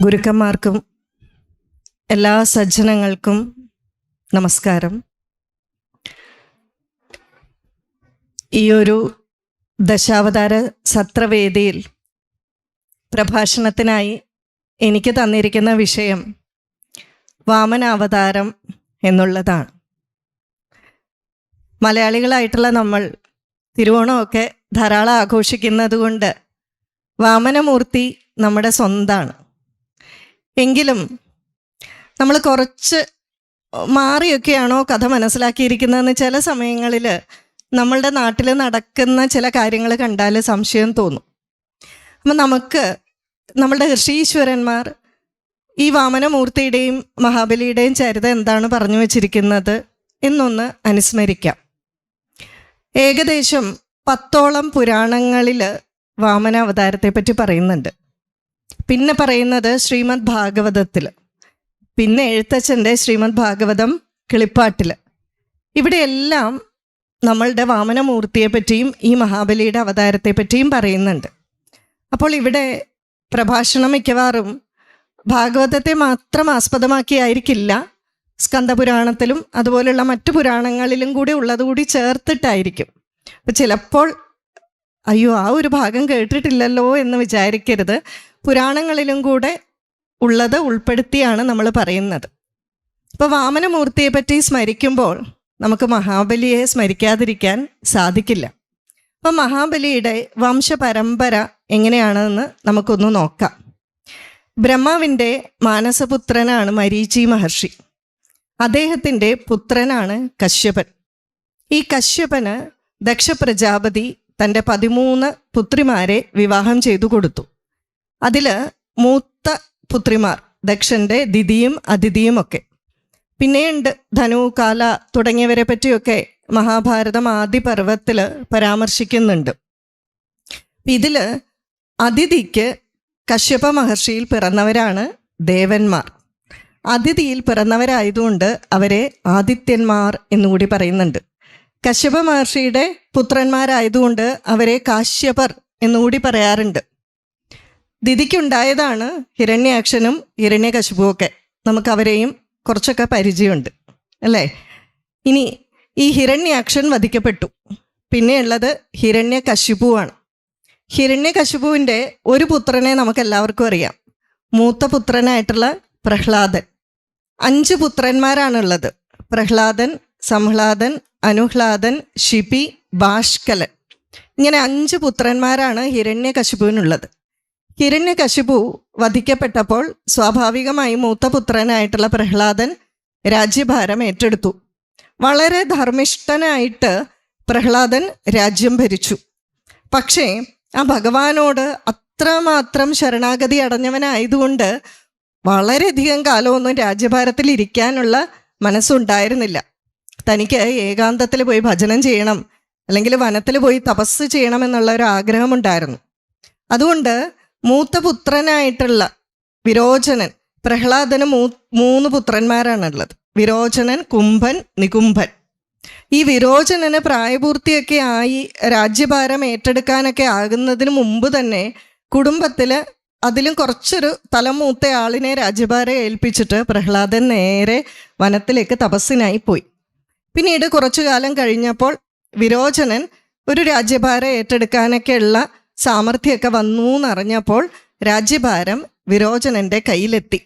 ഗുരുക്കന്മാർക്കും എല്ലാ സജ്ജനങ്ങൾക്കും നമസ്കാരം. ഈ ഒരു ദശാവതാര സത്രവേദിയിൽ പ്രഭാഷണത്തിനായി എനിക്ക് തന്നിരിക്കുന്ന വിഷയം വാമനാവതാരം എന്നുള്ളതാണ്. മലയാളികളായിട്ടുള്ള നമ്മൾ തിരുവോണമൊക്കെ ധാരാളം ആഘോഷിക്കുന്നത് കൊണ്ട് വാമനമൂർത്തി നമ്മുടെ സ്വന്തമാണ്. എങ്കിലും നമ്മൾ കുറച്ച് മാറിയൊക്കെയാണോ കഥ മനസ്സിലാക്കിയിരിക്കുന്നതെന്ന് ചില സമയങ്ങളിൽ നമ്മളുടെ നാട്ടിൽ നടക്കുന്ന ചില കാര്യങ്ങൾ കണ്ടാൽ സംശയം തോന്നും. അപ്പം നമുക്ക് നമ്മളുടെ ഋഷീശ്വരന്മാർ ഈ വാമനമൂർത്തിയുടെയും മഹാബലിയുടെയും ചരിതം എന്താണ് പറഞ്ഞു വച്ചിരിക്കുന്നത് എന്നൊന്ന് അനുസ്മരിക്കാം. ഏകദേശം 10ഓളം പുരാണങ്ങളിൽ വാമനാവതാരത്തെ പറ്റി പറയുന്നുണ്ട്. പിന്നെ പറയുന്നത് ശ്രീമദ് ഭാഗവതത്തിൽ, പിന്നെ എഴുത്തച്ഛൻ്റെ ശ്രീമദ് ഭാഗവതം കിളിപ്പാട്ടിൽ. ഇവിടെയെല്ലാം നമ്മളുടെ വാമനമൂർത്തിയെ പറ്റിയും ഈ മഹാബലിയുടെ അവതാരത്തെ പറ്റിയും പറയുന്നുണ്ട്. അപ്പോൾ ഇവിടെ പ്രഭാഷണം മിക്കവാറും ഭാഗവതത്തെ മാത്രം ആസ്പദമാക്കിയായിരിക്കില്ല, സ്കന്ദപുരാണത്തിലും അതുപോലുള്ള മറ്റു പുരാണങ്ങളിലും കൂടി ഉള്ളതുകൂടി ചേർത്തിട്ടായിരിക്കും. അപ്പോൾ ചിലപ്പോൾ അയ്യോ ആ ഒരു ഭാഗം കേട്ടിട്ടില്ലല്ലോ എന്ന് വിചാരിക്കരുത്. പുരാണങ്ങളിലും കൂടെ ഉള്ളത് ഉൾപ്പെടുത്തിയാണ് നമ്മൾ പറയുന്നത്. ഇപ്പോൾ വാമനമൂർത്തിയെ പറ്റി സ്മരിക്കുമ്പോൾ നമുക്ക് മഹാബലിയെ സ്മരിക്കാതിരിക്കാൻ സാധിക്കില്ല. അപ്പം മഹാബലിയുടെ വംശപരമ്പര എങ്ങനെയാണെന്ന് നമുക്കൊന്ന് നോക്കാം. ബ്രഹ്മാവിൻ്റെ മാനസപുത്രനാണ് മരീചി മഹർഷി. അദ്ദേഹത്തിൻ്റെ പുത്രനാണ് കശ്യപൻ. ഈ കശ്യപന് ദക്ഷ പ്രജാപതി തൻ്റെ 13 പുത്രിമാരെ വിവാഹം ചെയ്തു കൊടുത്തു. അതിൽ മൂത്ത പുത്രിമാർ ദക്ഷൻ്റെ ദിതിയും അതിഥിയും ഒക്കെ. പിന്നെയുണ്ട് ധനു, കാല തുടങ്ങിയവരെ പറ്റിയൊക്കെ മഹാഭാരതം ആദി പർവ്വത്തിൽ പരാമർശിക്കുന്നുണ്ട്. ഇതിൽ അതിഥിക്ക് കശ്യപ മഹർഷിയിൽ പിറന്നവരാണ് ദേവന്മാർ. അതിഥിയിൽ പിറന്നവരായതുകൊണ്ട് അവരെ ആദിത്യന്മാർ എന്നുകൂടി പറയുന്നുണ്ട്. കശ്യപ മഹർഷിയുടെ പുത്രന്മാരായതുകൊണ്ട് അവരെ കാശ്യപർ എന്നുകൂടി പറയാറുണ്ട്. ദിതിക്കുണ്ടായതാണ് ഹിരണ്യാക്ഷനും ഹിരണ്യകശിപുവും ഒക്കെ. നമുക്കവരെയും കുറച്ചൊക്കെ പരിചയമുണ്ട് അല്ലേ. ഇനി ഈ ഹിരണ്യാക്ഷൻ വധിക്കപ്പെട്ടു. പിന്നെയുള്ളത് ഹിരണ്യകശിപുവാണ്. ഹിരണ്യകശിപുവിൻ്റെ ഒരു പുത്രനെ നമുക്കെല്ലാവർക്കും അറിയാം, മൂത്ത പുത്രനായിട്ടുള്ള പ്രഹ്ലാദൻ. 5 പുത്രന്മാരാണുള്ളത്: പ്രഹ്ലാദൻ, സംഹ്ലാദൻ, അനുഹ്ലാദൻ, ശിപി, ബാഷ്കലൻ. ഇങ്ങനെ 5 പുത്രന്മാരാണ് ഹിരണ്യകശിപുവിനുള്ളത്. ഹിരണ്യകശിപു വധിക്കപ്പെട്ടപ്പോൾ സ്വാഭാവികമായി മൂത്ത പുത്രനായിട്ടുള്ള പ്രഹ്ലാദൻ രാജ്യഭാരം ഏറ്റെടുത്തു. വളരെ ധർമ്മിഷ്ഠനായിട്ട് പ്രഹ്ലാദൻ രാജ്യം ഭരിച്ചു. പക്ഷേ ആ ഭഗവാനോട് അത്രമാത്രം ശരണാഗതി അടഞ്ഞവനായതുകൊണ്ട് വളരെയധികം കാലമൊന്നും രാജ്യഭാരത്തിൽ ഇരിക്കാനുള്ള മനസ്സുണ്ടായിരുന്നില്ല. തനിക്ക് ഏകാന്തത്തിൽ പോയി ഭജനം ചെയ്യണം, അല്ലെങ്കിൽ വനത്തിൽ പോയി തപസ് ചെയ്യണമെന്നുള്ള ഒരു ആഗ്രഹമുണ്ടായിരുന്നു. അതുകൊണ്ട് മൂത്ത പുത്രനായിട്ടുള്ള വിരോചനൻ, പ്രഹ്ലാദന് 3 പുത്രന്മാരാണുള്ളത്: വിരോചനൻ, കുംഭൻ, നികുംഭൻ. ഈ വിരോചനന് പ്രായപൂർത്തിയൊക്കെ ആയി രാജ്യഭാരം ഏറ്റെടുക്കാനൊക്കെ ആകുന്നതിന് മുമ്പ് തന്നെ കുടുംബത്തിൽ അതിലും കുറച്ചൊരു തലമൂത്ത ആളിനെ രാജ്യഭാരം ഏൽപ്പിച്ചിട്ട് പ്രഹ്ലാദൻ നേരെ വനത്തിലേക്ക് തപസ്സിനായി പോയി. പിന്നീട് കുറച്ചു കാലം കഴിഞ്ഞപ്പോൾ വിരോചനൻ ഒരു രാജ്യഭാരം ഏറ്റെടുക്കാനൊക്കെയുള്ള സാമർഥ്യമൊക്കെ വന്നു എന്നറിഞ്ഞപ്പോൾ രാജ്യഭാരം വിരോചനൻ്റെ കയ്യിലെത്തി.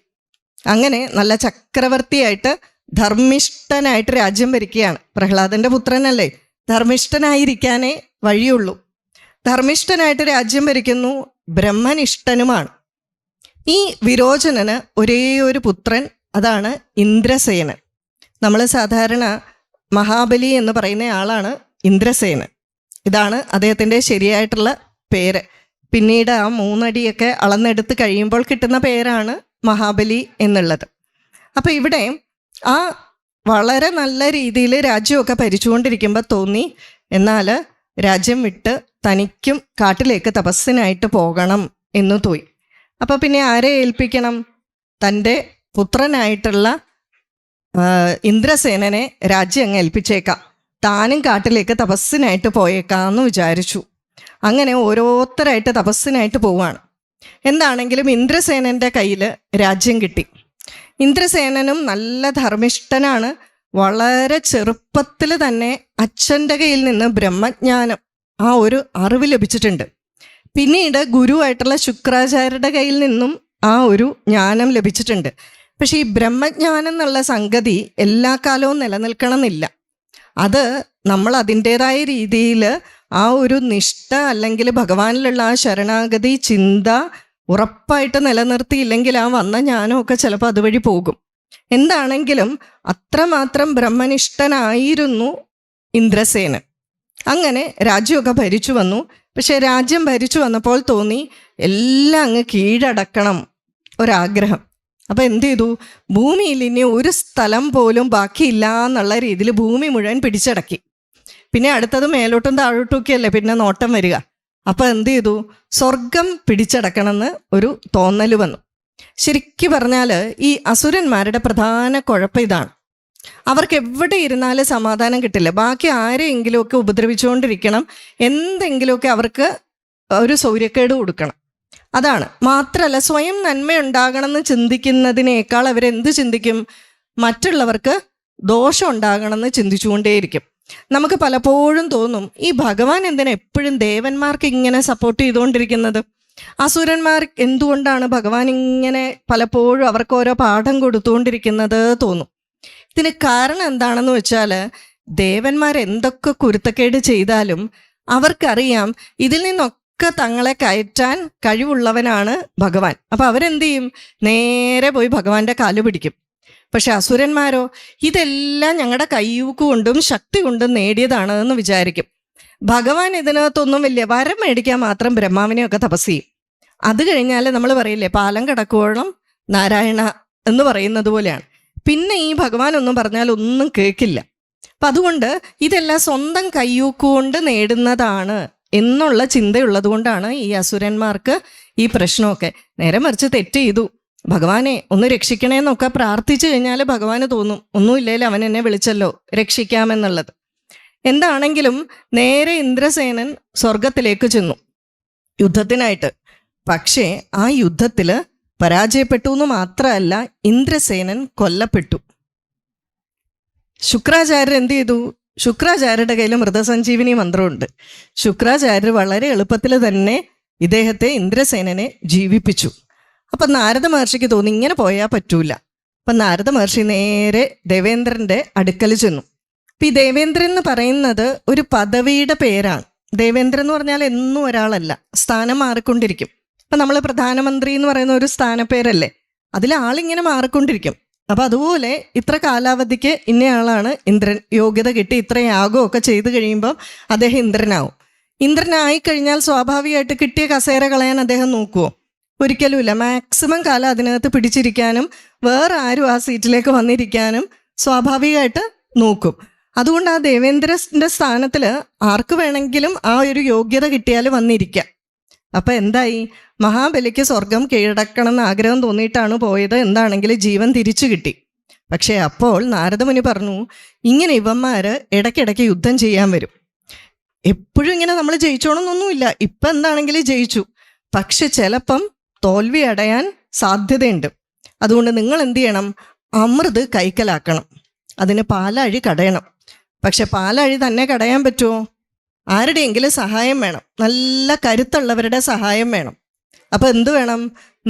അങ്ങനെ നല്ല ചക്രവർത്തിയായിട്ട് ധർമ്മിഷ്ഠനായിട്ട് രാജ്യം ഭരിക്കുകയാണ്. പ്രഹ്ലാദൻ്റെ പുത്രനല്ലേ, ധർമ്മിഷ്ഠനായിരിക്കാനേ വഴിയുള്ളൂ. ധർമ്മിഷ്ഠനായിട്ട് രാജ്യം ഭരിക്കുന്നു, ബ്രഹ്മനിഷ്ഠനുമാണ്. ഈ വിരോചനന് ഒരേ ഒരു പുത്രൻ, അതാണ് ഇന്ദ്രസേനൻ. നമ്മൾ സാധാരണ മഹാബലി എന്ന് പറയുന്ന ആളാണ് ഇന്ദ്രസേനൻ. ഇതാണ് അദ്ദേഹത്തിൻ്റെ ശരിയായിട്ടുള്ള പേര്. പിന്നീട് ആ 3 അടിയൊക്കെ അളന്നെടുത്ത് കഴിയുമ്പോൾ കിട്ടുന്ന പേരാണ് മഹാബലി എന്നുള്ളത്. അപ്പോൾ ഇവിടെ ആ വളരെ നല്ല രീതിയിൽ രാജ്യമൊക്കെ ഭരിച്ചുകൊണ്ടിരിക്കുമ്പോൾ തോന്നി, എന്നാൽ രാജ്യം വിട്ട് തനിക്കും കാട്ടിലേക്ക് തപസ്സിനായിട്ട് പോകണം എന്ന് തോന്നി. അപ്പോൾ പിന്നെ ആരെ ഏൽപ്പിക്കണം? തൻ്റെ പുത്രനായിട്ടുള്ള ഇന്ദ്രസേനനെ രാജ്യം അങ്ങ് ഏൽപ്പിച്ചേക്കാം, താനും കാട്ടിലേക്ക് തപസ്സിനായിട്ട് പോയേക്കാമെന്ന് വിചാരിച്ചു. അങ്ങനെ ഓരോരുത്തരായിട്ട് തപസ്സിനായിട്ട് പോവുകയാണ്. എന്താണെങ്കിലും ഇന്ദ്രസേനൻ്റെ കയ്യിൽ രാജ്യം കിട്ടി. ഇന്ദ്രസേനനും നല്ല ധർമ്മിഷ്ഠനാണ്. വളരെ ചെറുപ്പത്തിൽ തന്നെ അച്ഛൻ്റെ കയ്യിൽ നിന്ന് ബ്രഹ്മജ്ഞാനം, ആ ഒരു അറിവ് ലഭിച്ചിട്ടുണ്ട്. പിന്നീട് ഗുരുവായിട്ടുള്ള ശുക്രാചാര്യരുടെ കയ്യിൽ നിന്നും ആ ഒരു ജ്ഞാനം ലഭിച്ചിട്ടുണ്ട്. പക്ഷെ ഈ ബ്രഹ്മജ്ഞാനം എന്നുള്ള സംഗതി എല്ലാ കാലവും നിലനിൽക്കണമെന്നില്ല. അത് നമ്മൾ അതിൻ്റേതായ രീതിയിൽ ആ ഒരു നിഷ്ഠ അല്ലെങ്കിൽ ഭഗവാനിലുള്ള ആ ശരണാഗതി ചിന്ത ഉറപ്പായിട്ട് നിലനിർത്തിയില്ലെങ്കിൽ ആ വന്ന ജ്ഞാനമൊക്കെ ചിലപ്പോൾ അതുവഴി പോകും. എന്താണെങ്കിലും അത്രമാത്രം ബ്രഹ്മനിഷ്ഠനായിരുന്നു ഇന്ദ്രസേനൻ. അങ്ങനെ രാജ്യമൊക്കെ ഭരിച്ചു വന്നു. പക്ഷെ രാജ്യം ഭരിച്ചു വന്നപ്പോൾ തോന്നി എല്ലാം അങ്ങ് കീഴടക്കണം ഒരാഗ്രഹം. അപ്പം എന്ത് ചെയ്തു? ഭൂമിയിൽ ഇനി ഒരു സ്ഥലം പോലും ബാക്കിയില്ല എന്നുള്ള രീതിയിൽ ഭൂമി മുഴുവൻ പിടിച്ചടക്കി. പിന്നെ അടുത്തത് മേലോട്ടും താഴോട്ടും ഒക്കെ അല്ലേ പിന്നെ നോട്ടം വരിക. അപ്പം എന്ത് ചെയ്തു? സ്വർഗം പിടിച്ചടക്കണമെന്ന് ഒരു തോന്നൽ വന്നു. ശരിക്കും പറഞ്ഞാൽ ഈ അസുരന്മാരുടെ പ്രധാന കുഴപ്പം ഇതാണ്. അവർക്ക് എവിടെ ഇരുന്നാലും സമാധാനം കിട്ടില്ല. ബാക്കി ആരെയെങ്കിലുമൊക്കെ ഉപദ്രവിച്ചുകൊണ്ടിരിക്കണം, എന്തെങ്കിലുമൊക്കെ അവർക്ക് ഒരു സൗര്യക്കേട് കൊടുക്കണം. അതാണ്. മാത്രമല്ല സ്വയം നന്മയുണ്ടാകണമെന്ന് ചിന്തിക്കുന്നതിനേക്കാൾ അവരെന്ത് ചിന്തിക്കും? മറ്റുള്ളവർക്ക് ദോഷം ഉണ്ടാകണമെന്ന് ചിന്തിച്ചുകൊണ്ടേയിരിക്കും. നമുക്ക് പലപ്പോഴും തോന്നും, ഈ ഭഗവാൻ എന്തിനാ എപ്പോഴും ദേവന്മാർക്ക് ഇങ്ങനെ സപ്പോർട്ട് ചെയ്തുകൊണ്ടിരിക്കുന്നത്? അസുരന്മാർ എന്തുകൊണ്ടാണ് ഭഗവാൻ ഇങ്ങനെ പലപ്പോഴും അവർക്ക് ഓരോ പാഠം കൊടുത്തുകൊണ്ടിരിക്കുന്നത് തോന്നും. ഇതിന് കാരണം എന്താണെന്ന് വെച്ചാൽ, ദേവന്മാർ എന്തൊക്കെ കുരുത്തക്കേട് ചെയ്താലും അവർക്കറിയാം ഇതിൽ നിന്നൊക്കെ തങ്ങളെ കയറ്റാൻ കഴിവുള്ളവനാണ് ഭഗവാൻ. അപ്പം അവരെന്ത് ചെയ്യും? നേരെ പോയി ഭഗവാന്റെ കാല് പിടിക്കും. പക്ഷെ അസുരന്മാരോ ഇതെല്ലാം ഞങ്ങളുടെ കയ്യൂക്ക് കൊണ്ടും ശക്തി കൊണ്ടും നേടിയതാണ് എന്ന് വിചാരിക്കും. ഭഗവാൻ ഇതിനകത്തൊന്നും വലിയ വരം മേടിക്കാൻ മാത്രം ബ്രഹ്മാവിനെയൊക്കെ തപസ് ചെയ്യും. അത് കഴിഞ്ഞാൽ നമ്മൾ പറയില്ലേ, പാലം കടക്കോളം നാരായണ എന്ന് പറയുന്നത് പോലെയാണ്. പിന്നെ ഈ ഭഗവാൻ ഒന്നും പറഞ്ഞാൽ ഒന്നും കേൾക്കില്ല. അപ്പം അതുകൊണ്ട് ഇതെല്ലാം സ്വന്തം കയ്യൂക്കുകൊണ്ട് നേടുന്നതാണ് എന്നുള്ള ചിന്തയുള്ളത് കൊണ്ടാണ് ഈ അസുരന്മാർക്ക് ഈ പ്രശ്നമൊക്കെ. നേരെ മറിച്ച് തെറ്റ് ചെയ്തു, ഭഗവാനെ ഒന്ന് രക്ഷിക്കണേന്നൊക്കെ പ്രാർത്ഥിച്ചു കഴിഞ്ഞാൽ ഭഗവാന് തോന്നും ഒന്നുമില്ലേലും അവൻ എന്നെ വിളിച്ചല്ലോ രക്ഷിക്കാമെന്നുള്ളത്. എന്താണെങ്കിലും നേരെ ഇന്ദ്രസേനൻ സ്വർഗത്തിലേക്ക് ചെന്നു യുദ്ധത്തിനായിട്ട്. പക്ഷേ ആ യുദ്ധത്തിൽ പരാജയപ്പെട്ടു എന്ന് മാത്രമല്ല, ഇന്ദ്രസേനൻ കൊല്ലപ്പെട്ടു. ശുക്രാചാര്യർ എന്ത് ചെയ്തു? ശുക്രാചാര്യരുടെ കയ്യിൽ മൃതസഞ്ജീവിനി മന്ത്രമുണ്ട്. ശുക്രാചാര്യർ വളരെ എളുപ്പത്തിൽ തന്നെ ഇദ്ദേഹത്തെ ഇന്ദ്രസേനനെ ജീവിപ്പിച്ചു. അപ്പം നാരദ മഹർഷിക്ക് തോന്നി ഇങ്ങനെ പോയാൽ പറ്റൂല. അപ്പം നാരദ മഹർഷി നേരെ ദേവേന്ദ്രൻ്റെ അടുക്കൽ ചെന്നു. അപ്പം ഈ ദേവേന്ദ്രൻ എന്ന് പറയുന്നത് ഒരു പദവിയുടെ പേരാണ്. ദേവേന്ദ്രൻ എന്ന് പറഞ്ഞാൽ എന്നും ഒരാളല്ല, സ്ഥാനം മാറിക്കൊണ്ടിരിക്കും. അപ്പം നമ്മൾ പ്രധാനമന്ത്രി എന്ന് പറയുന്ന ഒരു സ്ഥാനപ്പേരല്ലേ, അതിൽ ആളിങ്ങനെ മാറിക്കൊണ്ടിരിക്കും. അപ്പം അതുപോലെ ഇത്ര കാലാവധിക്ക് ഇന്നയാളാണ് ഇന്ദ്രൻ, യോഗ്യത കിട്ടി ഇത്ര യാഗമൊക്കെ ചെയ്ത് കഴിയുമ്പം അദ്ദേഹം ഇന്ദ്രനാവും. ഇന്ദ്രനായിക്കഴിഞ്ഞാൽ സ്വാഭാവികമായിട്ട് കിട്ടിയ കസേര കളയാൻ അദ്ദേഹം നോക്കുമോ? ഒരിക്കലുമില്ല. മാക്സിമം കാലം അതിനകത്ത് പിടിച്ചിരിക്കാനും വേറെ ആരും ആ സീറ്റിലേക്ക് വന്നിരിക്കാനും സ്വാഭാവികമായിട്ട് നോക്കും. അതുകൊണ്ട് ആ ദേവേന്ദ്രൻ്റെ സ്ഥാനത്തിൽ ആർക്ക് വേണമെങ്കിലും ആ ഒരു യോഗ്യത കിട്ടിയാൽ വന്നിരിക്കാം. അപ്പം എന്തായി? മഹാബലിക്ക് സ്വർഗം കീഴടക്കണം എന്ന് ആഗ്രഹം തോന്നിയിട്ടാണ് പോയത്. എന്താണെങ്കിലും ജീവൻ തിരിച്ചു കിട്ടി. പക്ഷേ അപ്പോൾ നാരദമുനി പറഞ്ഞു, ഇങ്ങനെ ഇവന്മാർ ഇടയ്ക്കിടയ്ക്ക് യുദ്ധം ചെയ്യാൻ വരും. എപ്പോഴും ഇങ്ങനെ നമ്മൾ ജയിച്ചോണമെന്നൊന്നുമില്ല. ഇപ്പം എന്താണെങ്കിലും ജയിച്ചു, പക്ഷെ ചിലപ്പം തോൽവി അടയാൻ സാധ്യതയുണ്ട്. അതുകൊണ്ട് നിങ്ങൾ എന്ത് ചെയ്യണം? അമൃത് കൈക്കലാക്കണം, അതിന് പാലഴി കടയണം. പക്ഷെ പാലഴി തന്നെ കടയാൻ പറ്റുമോ? ആരുടെയെങ്കിലും സഹായം വേണം, നല്ല കരുത്തുള്ളവരുടെ സഹായം വേണം. അപ്പം എന്തു വേണം?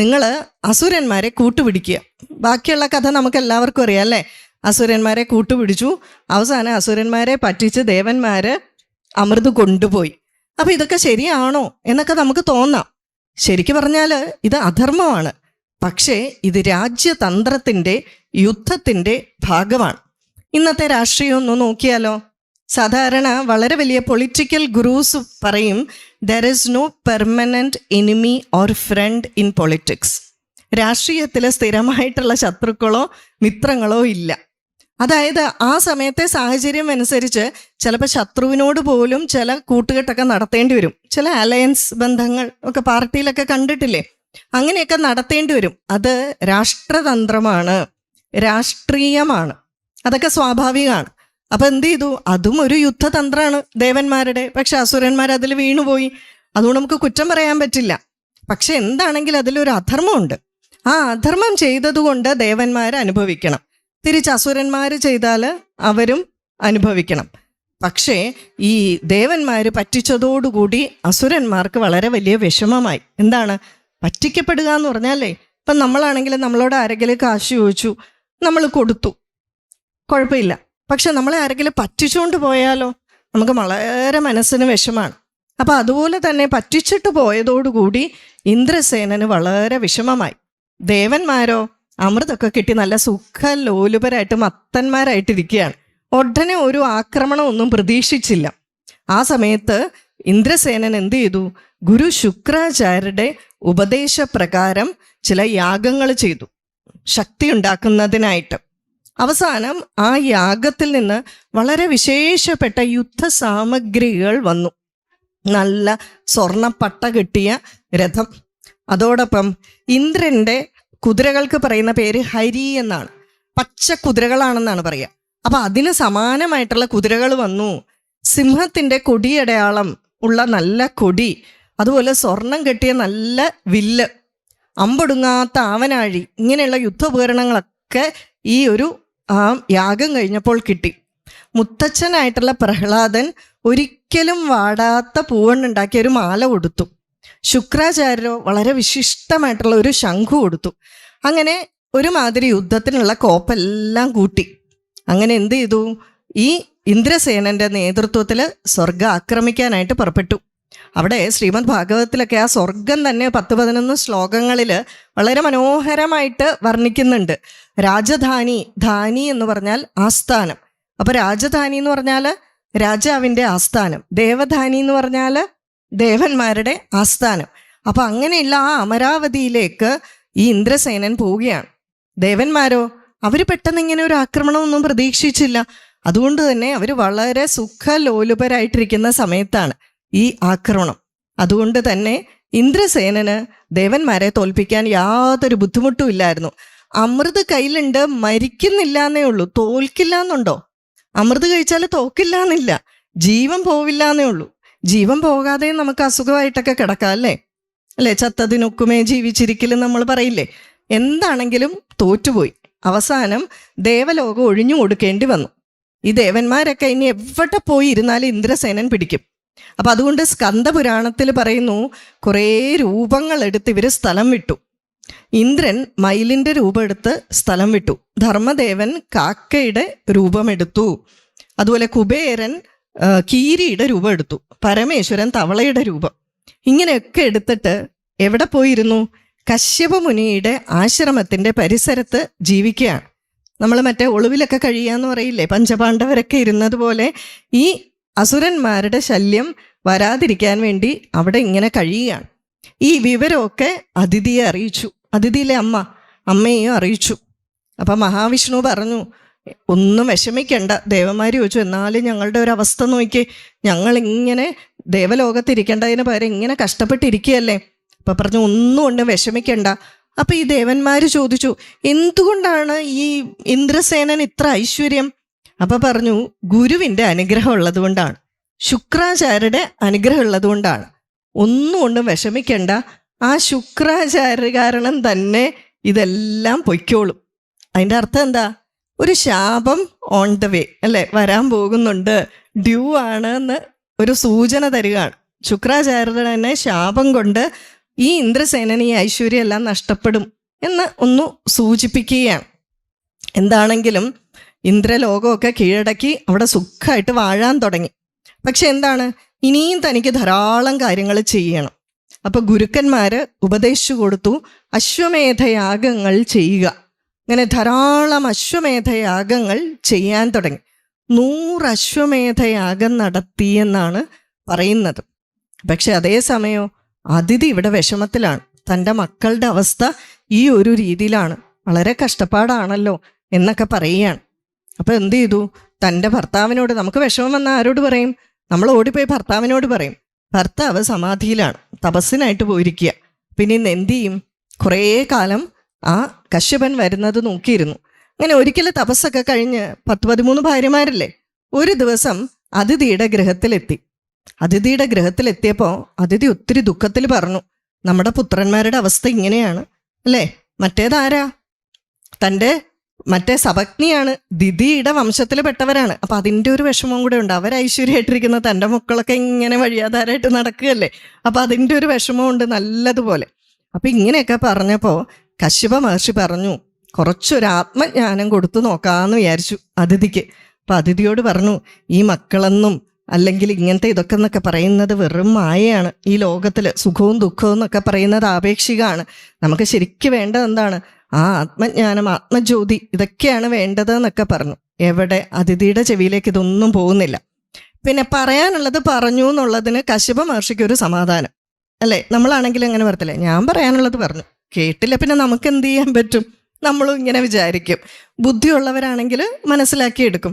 നിങ്ങൾ അസുരന്മാരെ കൂട്ടുപിടിക്കുക. ബാക്കിയുള്ള കഥ നമുക്ക് എല്ലാവർക്കും അറിയാം അല്ലേ? അസുരന്മാരെ കൂട്ടുപിടിച്ചു, അവസാനം അസുരന്മാരെ പറ്റിച്ച് ദേവന്മാർ അമൃത് കൊണ്ടുപോയി. അപ്പം ഇതൊക്കെ ശരിയാണോ എന്നൊക്കെ നമുക്ക് തോന്നാം. ശരിക്കു പറഞ്ഞാൽ ഇത് അധർമ്മമാണ്. പക്ഷേ ഇത് രാജ്യതന്ത്രത്തിൻ്റെ യുദ്ധത്തിൻ്റെ ഭാഗമാണ്. ഇന്നത്തെ രാഷ്ട്രീയം ഒന്ന് നോക്കിയാലോ? സാധാരണ വളരെ വലിയ പൊളിറ്റിക്കൽ ഗുരൂസ് പറയും, there is no permanent enemy or friend in politics. രാഷ്ട്രീയത്തിൽ സ്ഥിരമായിട്ടുള്ള ശത്രുക്കളോ മിത്രങ്ങളോ ഇല്ല. അതായത് ആ സമയത്തെ സാഹചര്യം അനുസരിച്ച് ചിലപ്പോൾ ശത്രുവിനോട് പോലും ചില കൂട്ടുകെട്ടൊക്കെ നടത്തേണ്ടി വരും. ചില അലയൻസ് ബന്ധങ്ങൾ ഒക്കെ പാർട്ടിയിലൊക്കെ കണ്ടിട്ടില്ലേ? അങ്ങനെയൊക്കെ നടത്തേണ്ടി വരും. അത് രാഷ്ട്രതന്ത്രമാണ്, രാഷ്ട്രീയമാണ്, അതൊക്കെ സ്വാഭാവികമാണ്. അപ്പം എന്ത് ചെയ്തു? അതും ഒരു യുദ്ധതന്ത്രമാണ് ദേവന്മാരുടെ. പക്ഷെ അസുരന്മാർ അതിൽ വീണുപോയി. അതുകൊണ്ട് നമുക്ക് കുറ്റം പറയാൻ പറ്റില്ല. പക്ഷെ എന്താണെങ്കിൽ അതിലൊരു അധർമ്മമുണ്ട്. ആ അധർമ്മം ചെയ്തതുകൊണ്ട് ദേവന്മാർ അനുഭവിക്കണം, തിരിച്ച് അസുരന്മാർ ചെയ്താൽ അവരും അനുഭവിക്കണം. പക്ഷേ ഈ ദേവന്മാർ പറ്റിച്ചതോടുകൂടി അസുരന്മാർക്ക് വളരെ വലിയ വിഷമമായി. എന്താണ് പറ്റിക്കപ്പെടുക എന്ന് പറഞ്ഞാലേ, ഇപ്പം നമ്മളാണെങ്കിൽ നമ്മളോട് ആരെങ്കിലും കാശ് ചോദിച്ചു, നമ്മൾ കൊടുത്തു, കുഴപ്പമില്ല. പക്ഷെ നമ്മളെ ആരെങ്കിലും പറ്റിച്ചുകൊണ്ട് പോയാലോ, നമുക്ക് വളരെ മനസ്സിന് വിഷമാണ്. അപ്പം അതുപോലെ തന്നെ പറ്റിച്ചിട്ട് പോയതോടുകൂടി ഇന്ദ്രസേനന് വളരെ വിഷമമായി. ദേവന്മാരോ അമൃതൊക്കെ കിട്ടി നല്ല സുഖലോലുപരായിട്ട് മത്തന്മാരായിട്ടിരിക്കുകയാണ്. ഉടനെ ഒരു ആക്രമണം ഒന്നും പ്രതീക്ഷിച്ചില്ല. ആ സമയത്ത് ഇന്ദ്രസേനൻ എന്ത് ചെയ്തു? ഗുരു ശുക്രാചാര്യരുടെ ഉപദേശപ്രകാരം ചില യാഗങ്ങൾ ചെയ്തു, ശക്തി ഉണ്ടാക്കുന്നതിനായിട്ട്. അവസാനം ആ യാഗത്തിൽ നിന്ന് വളരെ വിശേഷപ്പെട്ട യുദ്ധസാമഗ്രികൾ വന്നു. നല്ല സ്വർണ്ണപ്പട്ട കിട്ടിയ രഥം, അതോടൊപ്പം ഇന്ദ്രന്റെ കുതിരകൾക്ക് പറയുന്ന പേര് ഹരി എന്നാണ്, പച്ച കുതിരകളാണെന്നാണ് പറയുക. അപ്പൊ അതിന് സമാനമായിട്ടുള്ള കുതിരകൾ വന്നു. സിംഹത്തിന്റെ കൊടിയടയാളം ഉള്ള നല്ല കൊടി, അതുപോലെ സ്വർണം കെട്ടിയ നല്ല വില്ല്, അമ്പൊടുങ്ങാത്ത ആവനാഴി, ഇങ്ങനെയുള്ള യുദ്ധോപകരണങ്ങളൊക്കെ ഈ ഒരു യാഗം കഴിഞ്ഞപ്പോൾ കിട്ടി. മുത്തച്ഛനായിട്ടുള്ള പ്രഹ്ലാദൻ ഒരിക്കലും വാടാത്ത പൂവണ്ണുണ്ടാക്കിയ ഒരു മാല കൊടുത്തു. ശുക്രാചാര്യരോ വളരെ വിശിഷ്ടമായിട്ടുള്ള ഒരു ശംഖു കൊടുത്തു. അങ്ങനെ ഒരുമാതിരി യുദ്ധത്തിനുള്ള കോപ്പെല്ലാം കൂട്ടി. അങ്ങനെ എന്ത് ചെയ്തു? ഈ ഇന്ദ്രസേനന്റെ നേതൃത്വത്തിൽ സ്വർഗം ആക്രമിക്കാനായിട്ട് പുറപ്പെട്ടു. അവിടെ ശ്രീമദ് ഭാഗവതത്തിലൊക്കെ ആ സ്വർഗം തന്നെ 10-11 ശ്ലോകങ്ങളിൽ വളരെ മനോഹരമായിട്ട് വർണ്ണിക്കുന്നുണ്ട്. രാജധാനി, ധാനി എന്ന് പറഞ്ഞാൽ ആസ്ഥാനം. അപ്പൊ രാജധാനി എന്ന് പറഞ്ഞാൽ രാജാവിൻ്റെ ആസ്ഥാനം, ദേവധാനി എന്ന് പറഞ്ഞാൽ ദേവന്മാരുടെ ആസ്ഥാനം. അപ്പൊ അങ്ങനെയുള്ള ആ അമരാവതിയിലേക്ക് ഈ ഇന്ദ്രസേനൻ പോവുകയാണ്. ദേവന്മാരോ അവർ പെട്ടെന്ന് ഇങ്ങനെ ഒരു ആക്രമണമൊന്നും പ്രതീക്ഷിച്ചില്ല. അതുകൊണ്ട് തന്നെ അവർ വളരെ സുഖലോലുപരായിട്ടിരിക്കുന്ന സമയത്താണ് ഈ ആക്രമണം. അതുകൊണ്ട് തന്നെ ഇന്ദ്രസേനന് ദേവന്മാരെ തോൽപ്പിക്കാൻ യാതൊരു ബുദ്ധിമുട്ടും ഇല്ലായിരുന്നു. അമൃത് കയ്യിലുണ്ട്, മരിക്കുന്നില്ല എന്നേ ഉള്ളൂ, തോൽക്കില്ല എന്നുണ്ടോ? അമൃത് കഴിച്ചാൽ തോക്കില്ല എന്നില്ല, ജീവൻ പോവില്ല എന്നേ ഉള്ളൂ. ജീവൻ പോകാതെ നമുക്ക് അസുഖമായിട്ടൊക്കെ കിടക്കാം, അല്ലേ? ചത്തതിനൊക്കുമേ ജീവിച്ചിരിക്കലും നമ്മൾ പറയില്ലേ. എന്താണെങ്കിലും തോറ്റുപോയി. അവസാനം ദേവലോകം ഒഴിഞ്ഞു കൊടുക്കേണ്ടി വന്നു. ഈ ദേവന്മാരൊക്കെ ഇനി എവിടെ പോയി ഇരുന്നാലും ഇന്ദ്രസേനൻ പിടിക്കും. അപ്പം അതുകൊണ്ട് സ്കന്ദപുരാണത്തിൽ പറയുന്നു, കുറേ രൂപങ്ങൾ എടുത്ത് ഇവർ സ്ഥലം വിട്ടു. ഇന്ദ്രൻ മയിലിൻ്റെ രൂപം എടുത്ത് സ്ഥലം വിട്ടു, ധർമ്മദേവൻ കാക്കയുടെ രൂപമെടുത്തു, അതുപോലെ കുബേരൻ കീരിയുടെ രൂപം എടുത്തു, പരമേശ്വരൻ തവളയുടെ രൂപം. ഇങ്ങനെയൊക്കെ എടുത്തിട്ട് എവിടെ പോയിരുന്നു? കശ്യപ മുനിയുടെ ആശ്രമത്തിൻ്റെ പരിസരത്ത് ജീവിക്കുകയാണ്. നമ്മൾ മറ്റേ ഒളിവിലൊക്കെ കഴിയാന്ന് പറയില്ലേ, പഞ്ചപാണ്ഡവരൊക്കെ ഇരുന്നത് പോലെ ഈ അസുരന്മാരുടെ ശല്യം വരാതിരിക്കാൻ വേണ്ടി അവിടെ ഇങ്ങനെ കഴിയുകയാണ്. ഈ വിവരമൊക്കെ അതിഥിയെ അറിയിച്ചു, അതിഥിയിലെ അമ്മയെയും അറിയിച്ചു. അപ്പം മഹാവിഷ്ണു പറഞ്ഞു, ഒന്നും വിഷമിക്കണ്ട. ദേവന്മാർ ചോദിച്ചു, എന്നാലും ഞങ്ങളുടെ ഒരു അവസ്ഥ നോക്കി, ഞങ്ങളിങ്ങനെ ദേവലോകത്തിരിക്കേണ്ടതിന് പകരം ഇങ്ങനെ കഷ്ടപ്പെട്ടിരിക്കുകയല്ലേ. അപ്പം പറഞ്ഞു, ഒന്നും കൊണ്ട് വിഷമിക്കണ്ട. അപ്പം ഈ ദേവന്മാർ ചോദിച്ചു, എന്തുകൊണ്ടാണ് ഈ ഇന്ദ്രസേനൻ ഇത്ര ഐശ്വര്യം? അപ്പം പറഞ്ഞു, ഗുരുവിൻ്റെ അനുഗ്രഹം ഉള്ളത് കൊണ്ടാണ്, ശുക്രാചാര്യരുടെ അനുഗ്രഹം ഉള്ളത് കൊണ്ടാണ്. ഒന്നും കൊണ്ടും വിഷമിക്കണ്ട, ആ ശുക്രാചാര്യ കാരണം തന്നെ ഇതെല്ലാം പൊയ്ക്കോളും. അതിൻ്റെ അർത്ഥം എന്താ? ഒരു ശാപം ഓൺ ദ വേ, അല്ലേ, വരാൻ പോകുന്നുണ്ട്, ഡ്യൂ ആണ് എന്ന് ഒരു സൂചന തരികയാണ്. ശുക്രാചാര്യരുടെ തന്നെ ശാപം കൊണ്ട് ഈ ഇന്ദ്രസേനന് ഈ ഐശ്വര്യം എല്ലാം നഷ്ടപ്പെടും എന്ന് ഒന്ന് സൂചിപ്പിക്കുകയാണ്. എന്താണെങ്കിലും ഇന്ദ്രലോകമൊക്കെ കീഴടക്കി അവിടെ സുഖമായിട്ട് വാഴാൻ തുടങ്ങി. പക്ഷെ എന്താണ്, ഇനിയും തനിക്ക് ധാരാളം കാര്യങ്ങൾ ചെയ്യണം. അപ്പോൾ ഗുരുക്കന്മാർ ഉപദേശിച്ചു കൊടുത്തു, അശ്വമേധയാഗങ്ങൾ ചെയ്യുക. അങ്ങനെ ധാരാളം അശ്വമേധയാഗങ്ങൾ ചെയ്യാൻ തുടങ്ങി. 100 അശ്വമേധയാഗം നടത്തിയെന്നാണ് പറയുന്നത്. പക്ഷെ അതേസമയം അതിഥി ഇവിടെ വിഷമത്തിലാണ്. തൻ്റെ മക്കളുടെ അവസ്ഥ ഈ ഒരു രീതിയിലാണ്, വളരെ കഷ്ടപ്പാടാണല്ലോ എന്നൊക്കെ പറയുകയാണ്. അപ്പോൾ എന്ത് ചെയ്തു? തൻ്റെ ഭർത്താവിനോട്, നമുക്ക് വിഷമം വന്നാൽ ആരോട് പറയും? നമ്മൾ ഓടിപ്പോയി ഭർത്താവിനോട് പറയും. ഭർത്താവ് സമാധിയിലാണ്, തപസ്സിനായിട്ട് പോയിരിക്കുക. പിന്നെ ഇന്ന് എന്ത് ചെയ്യും? കുറേ കാലം ആ കശ്യപൻ വരുന്നത് നോക്കിയിരുന്നു. അങ്ങനെ ഒരിക്കലും തപസ്സൊക്കെ കഴിഞ്ഞ് 10-13 ഭാര്യമാരില്ലേ, ഒരു ദിവസം അതിഥിയുടെ ഗൃഹത്തിലെത്തി. അതിഥിയുടെ ഗൃഹത്തിലെത്തിയപ്പോൾ അതിഥി ഒത്തിരി ദുഃഖത്തിൽ പറഞ്ഞു, നമ്മുടെ പുത്രന്മാരുടെ അവസ്ഥ ഇങ്ങനെയാണ് അല്ലേ. മറ്റേതാരാ? തൻ്റെ മറ്റേ സപത്നിയാണ്, ദിതിയുടെ വംശത്തിൽ പെട്ടവരാണ്. അപ്പം അതിൻ്റെ ഒരു വിഷമവും കൂടെ ഉണ്ട്. അവർ ഐശ്വര്യമായിട്ടിരിക്കുന്ന തൻ്റെ മക്കളൊക്കെ ഇങ്ങനെ വഴിയാധാരമായിട്ട് നടക്കുകയല്ലേ. അപ്പം അതിൻ്റെ ഒരു വിഷമമുണ്ട് നല്ലതുപോലെ. അപ്പം ഇങ്ങനെയൊക്കെ പറഞ്ഞപ്പോൾ കശ്യപ മഹർഷി പറഞ്ഞു, കുറച്ചൊരു ആത്മജ്ഞാനം കൊടുത്തു നോക്കാമെന്ന് വിചാരിച്ചു അതിഥിക്ക്. അപ്പം അതിഥിയോട് പറഞ്ഞു, ഈ മക്കളെന്നും അല്ലെങ്കിൽ ഇങ്ങനത്തെ ഇതൊക്കെ എന്നൊക്കെ പറയുന്നത് വെറും മായയാണ്. ഈ ലോകത്തിൽ സുഖവും ദുഃഖവും എന്നൊക്കെ പറയുന്നത് ആപേക്ഷികമാണ്. നമുക്ക് ശരിക്കും വേണ്ടത് എന്താണ്? ആ ആത്മജ്ഞാനം, ആത്മജ്യോതി, ഇതൊക്കെയാണ് വേണ്ടത് എന്നൊക്കെ പറഞ്ഞു. എവിടെ? അതിഥിയുടെ ചെവിയിലേക്ക് ഇതൊന്നും പോകുന്നില്ല. പിന്നെ പറയാനുള്ളത് പറഞ്ഞു എന്നുള്ളതിന് കശ്യപ മഹർഷിക്ക് ഒരു സമാധാനം അല്ലേ. നമ്മളാണെങ്കിലും അങ്ങനെ പറയത്തില്ലേ, ഞാൻ പറയാനുള്ളത് പറഞ്ഞു, കേട്ടില്ല പിന്നെ നമുക്ക് എന്ത് ചെയ്യാൻ പറ്റും? നമ്മളും ഇങ്ങനെ വിചാരിക്കും. ബുദ്ധിയുള്ളവരാണെങ്കിൽ മനസ്സിലാക്കിയെടുക്കും.